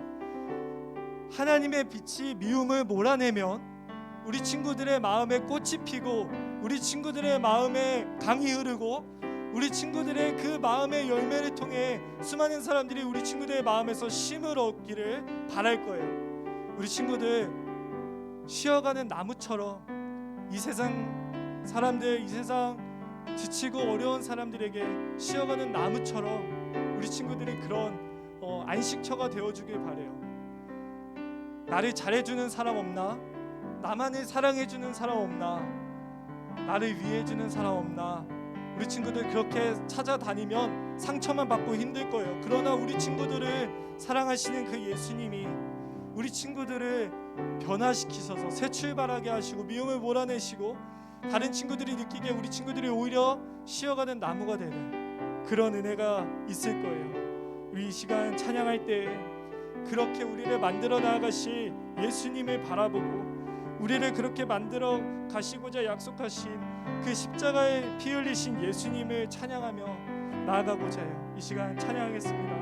하나님의 빛이 미움을 몰아내면 우리 친구들의 마음에 꽃이 피고 우리 친구들의 마음에 강이 흐르고 우리 친구들의 그 마음의 열매를 통해 수많은 사람들이 우리 친구들의 마음에서 쉼을 얻기를 바랄 거예요. 우리 친구들, 쉬어가는 나무처럼 이 세상 사람들, 이 세상 지치고 어려운 사람들에게 쉬어가는 나무처럼 우리 친구들이 그런 안식처가 되어주길 바래요. 나를 잘해주는 사람 없나? 나만을 사랑해주는 사람 없나? 나를 위해주는 사람 없나? 우리 친구들 그렇게 찾아다니면 상처만 받고 힘들 거예요. 그러나 우리 친구들을 사랑하시는 그 예수님이 우리 친구들을 변화시키셔서 새 출발하게 하시고 미움을 몰아내시고 다른 친구들이 느끼기에 우리 친구들이 오히려 쉬어가는 나무가 되는 그런 은혜가 있을 거예요. 우리 이 시간 찬양할 때 그렇게 우리를 만들어 나아가실 예수님을 바라보고 우리를 그렇게 만들어 가시고자 약속하신 그 십자가에 피 흘리신 예수님을 찬양하며 나아가고자 해요. 이 시간 찬양하겠습니다.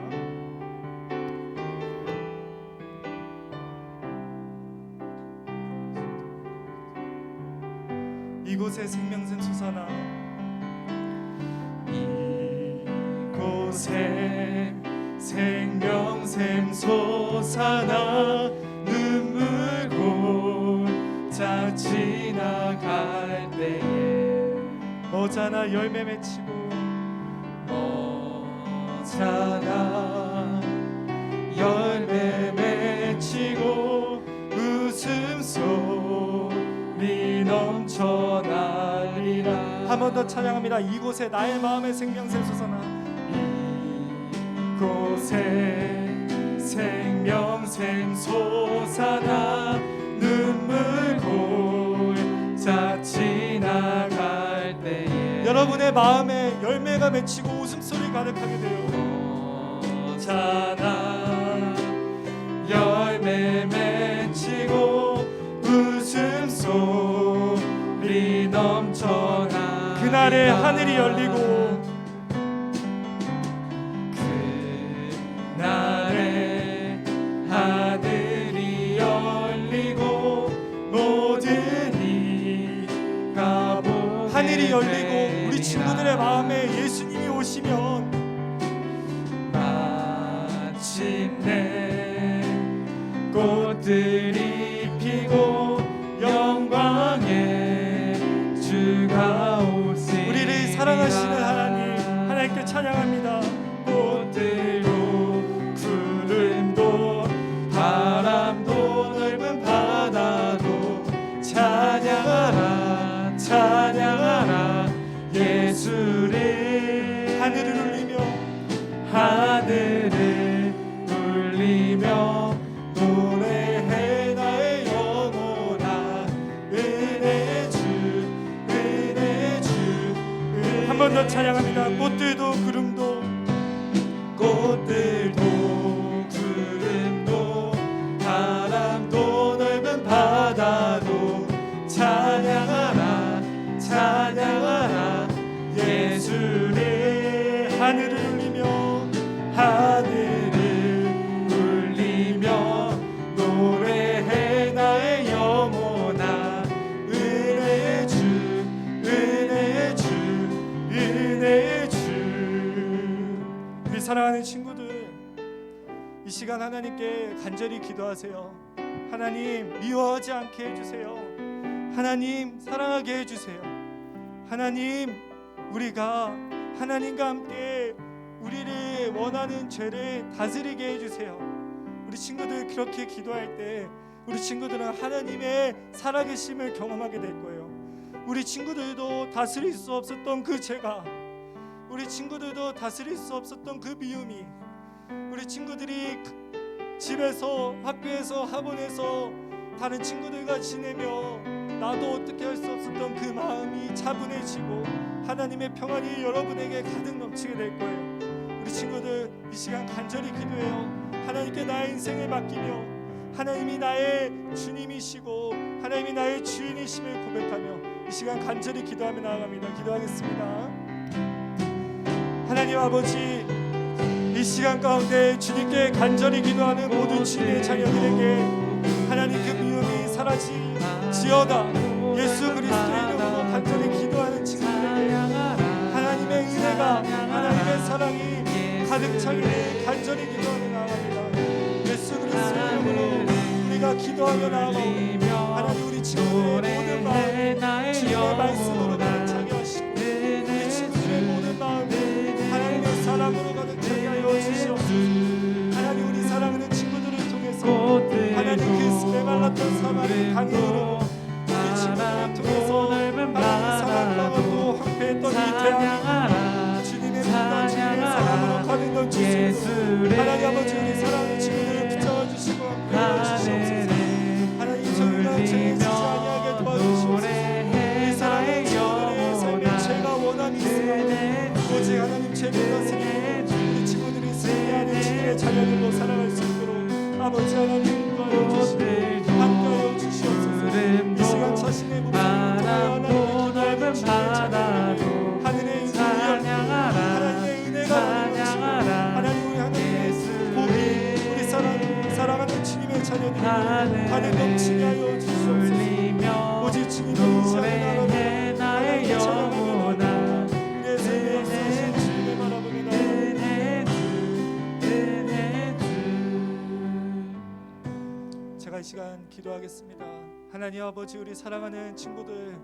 이곳에 생명샘 솟아나 이곳에 생명샘 솟아나 눈물 골짜 지나갈 때에 너잖아 열매 맺히고 너잖아 열매 맺히고 웃음소리 넘쳐나리라. 한 번 더 찬양합니다. 이곳에 나의 마음의 생명샘 솟아나 이곳에 생명샘 솟아나 눈물 골짜 지나갈 때에 여러분의 마음에 열매가 맺히고 웃음소리 가득하게 돼요. 너잖아 열매 맺히고 웃음소리 넘쳐나 그날에 하늘이 열리고 그날에 하늘이 열리고 모든 이가 보게 하늘이 열리고 우리 친구들의 마음에 예수님이 오시면 마침내 꽃들이 피고 영광의 주가 오시리라. 우리를 사랑하시는 하나님께 찬양합니다. 꽃들도 구름도 바람도 넓은 바다도 찬양하라 찬양하라 예수를 하늘을 울리며 하늘을 울리며 노래해 나의 영혼아 은혜 주 한 번 더 찬양합니다. 꽃들도 구름도 바람도 넓은 바다도 찬양하라 찬양하라 예수를 하늘을 울리며 노래해 나의 영혼아 은혜의 주 우리 사랑하는 친구들 이 시간 하나님께 간절히 기도하세요. 하나님 미워하지 않게 해주세요. 하나님 사랑하게 해주세요. 하나님 우리가 하나님과 함께 우리를 원하는 죄를 다스리게 해주세요. 우리 친구들 그렇게 기도할 때 우리 친구들은 하나님의 살아계심을 경험하게 될 거예요. 우리 친구들도 다스릴 수 없었던 그 죄가 우리 친구들도 다스릴 수 없었던 그 미움이 우리 친구들이 집에서 학교에서 학원에서 다른 친구들과 지내며 나도 어떻게 할 수 없었던 그 마음이 차분해지고 하나님의 평안이 여러분에게 가득 넘치게 될 거예요. 우리 친구들 이 시간 간절히 기도해요. 하나님께 나의 인생을 맡기며 하나님이 나의 주님이시고 하나님이 나의 주인이심을 고백하며 이 시간 간절히 기도하며 나아갑니다. 기도하겠습니다. 하나님 아버지 이 시간 가운데 주님께 간절히 기도하는 모든 주님의 자녀들에게 하나님 그 미움이 사라지지어다. 예수 그리스도의 이름으로 간절히 기도하는 친구들에게 하나님의 은혜가 하나님의 사랑이 가득 차기를 간절히 기도하며 나아갑니다. 예수 그리스도의 이름으로 우리가 기도하며 나아가오니 하나님 우리 친구들의 모든 마음 주님의 말씀으로 가득 차게 하시고 우리 친구들의 모든 마음을 하나님의 사랑으로 가득 차게 하여 주시옵소서. 하나님 우리 사랑하는 친구들을 통해서 하나님 그 메말랐던 사마리 강으로 우리 친구들을 통해서 하나님 사랑하고 황폐했던 이 대한민국 주님의 분단 주님의 사랑으로 가득 넘치시옵소서. 하나님 아버지 우리 사랑하는 친구들을 붙잡아 주시고 함께하여 주시옵소서. 하나님 저희가 죄지지 아니하게 도와주시옵소서. 우리 사랑하는 아버지 하나님 인도하여 주시고 함께하여 주시옵소서. 이 시간 자신의 목소리를 통하여 하나님의 기도하는 주님의 자녀들 하늘의 은혜를 하나님의 은혜가 넘치고 하나님 우리 하나님의 복이 우리 사랑하는 주님의 자녀들에게 하늘 넘치게 하여 주시옵소서. 오직 주님을 의지하는 나라로 하나님의 찬양하며 우리의 삶에 역사하신 주님을 바라보며 제가 이 시간 기도하겠습니다. 하나님 아버지, 우리 사랑하는 친구들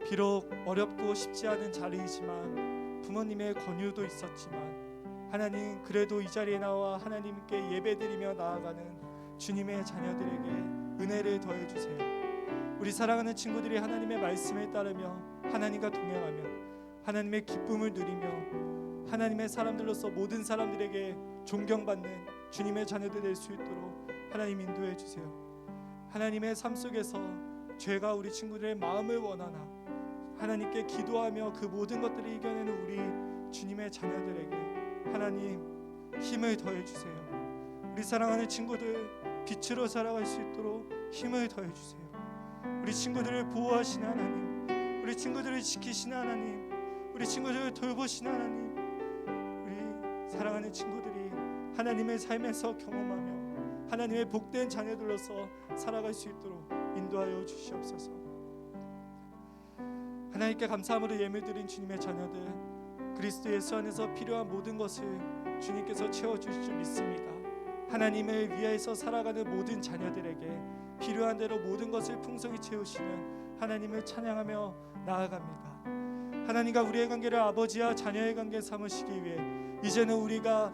비록 어렵고 쉽지 않은 자리이지만 부모님의 권유도 있었지만 하나님 그래도 이 자리에 나와 하나님께 예배드리며 나아가는 주님의 자녀들에게 은혜를 더해 주세요. 우리 사랑하는 친구들이 하나님의 말씀에 따르며 하나님과 동행하며 하나님의 기쁨을 누리며 하나님의 사람들로서 모든 사람들에게 존경받는 주님의 자녀들 될 수 있도록 하나님 인도해 주세요. 하나님의 삶 속에서 죄가 우리 친구들의 마음을 원하나 하나님께 기도하며 그 모든 것들을 이겨내는 우리 주님의 자녀들에게 하나님 힘을 더해 주세요. 우리 사랑하는 친구들 빛으로 살아갈 수 있도록 힘을 더해 주세요. 우리 친구들을 보호하시는 하나님, 우리 친구들을 지키시는 하나님, 우리 친구들을 돌보시는 하나님, 우리 사랑하는 친구들이 하나님의 삶에서 경험하며 하나님의 복된 자녀들로서 살아갈 수 있도록 인도하여 주시옵소서. 하나님께 감사함으로 예물드린 주님의 자녀들 그리스도 예수 안에서 필요한 모든 것을 주님께서 채워주실 줄 믿습니다. 하나님을 위해서 살아가는 모든 자녀들에게 필요한 대로 모든 것을 풍성히 채우시는 하나님을 찬양하며 나아갑니다. 하나님과 우리의 관계를 아버지와 자녀의 관계 삼으시기 위해 이제는 우리가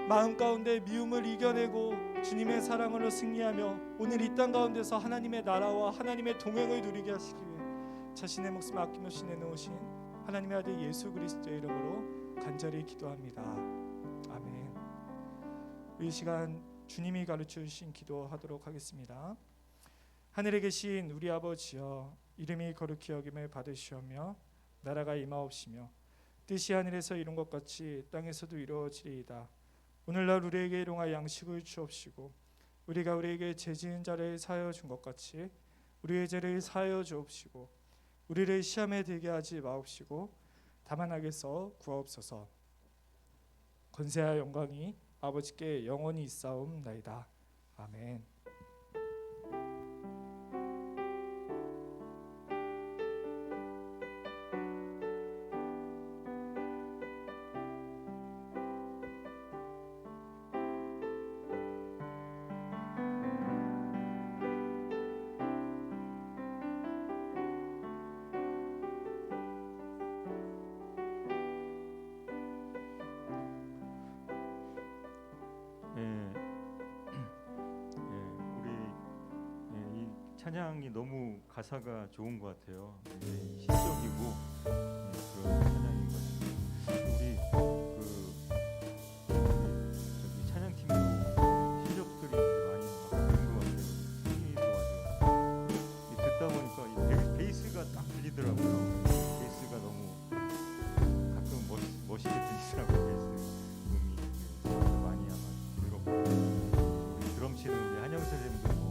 마음 가운데 미움을 이겨내고 주님의 사랑으로 승리하며 오늘 이 땅 가운데서 하나님의 나라와 하나님의 동행을 누리게 하시기 위해 자신의 목숨을 아낌없이 내놓으신 하나님의 아들 예수 그리스도의 이름으로 간절히 기도합니다. 아멘. 이 시간 주님이 가르쳐 주신 기도하도록 하겠습니다. 하늘에 계신 우리 아버지여, 이름이 거룩히 여김을 받으시오며 나라가 임하옵시며 뜻이 하늘에서 이룬 것 같이 땅에서도 이루어지리이다. 오늘날 우리에게 일용할 양식을 주옵시고 우리가 우리에게 죄 지은 자를 사하여 준 것 같이 우리의 죄를 사하여 주옵시고 우리를 시험에 들게 하지 마옵시고 다만 악에서 구하옵소서. 권세와 영광이 아버지께 영원히 있사옵나이다. 아멘. 찬양이 너무 가사가 좋은 것 같아요. 시적이고 그런 찬양인 것 같아요. 우리 저기 찬양팀도 실력들이 많이 바뀐 것 같아요. 승리도 아주 듣다 보니까 이 베이스가 딱 들리더라고요. 베이스가 너무 가끔 멋있게 들리더라고요. 베이스 음이 많이 아마 들었고 드럼 치는 우리 한영 선생님도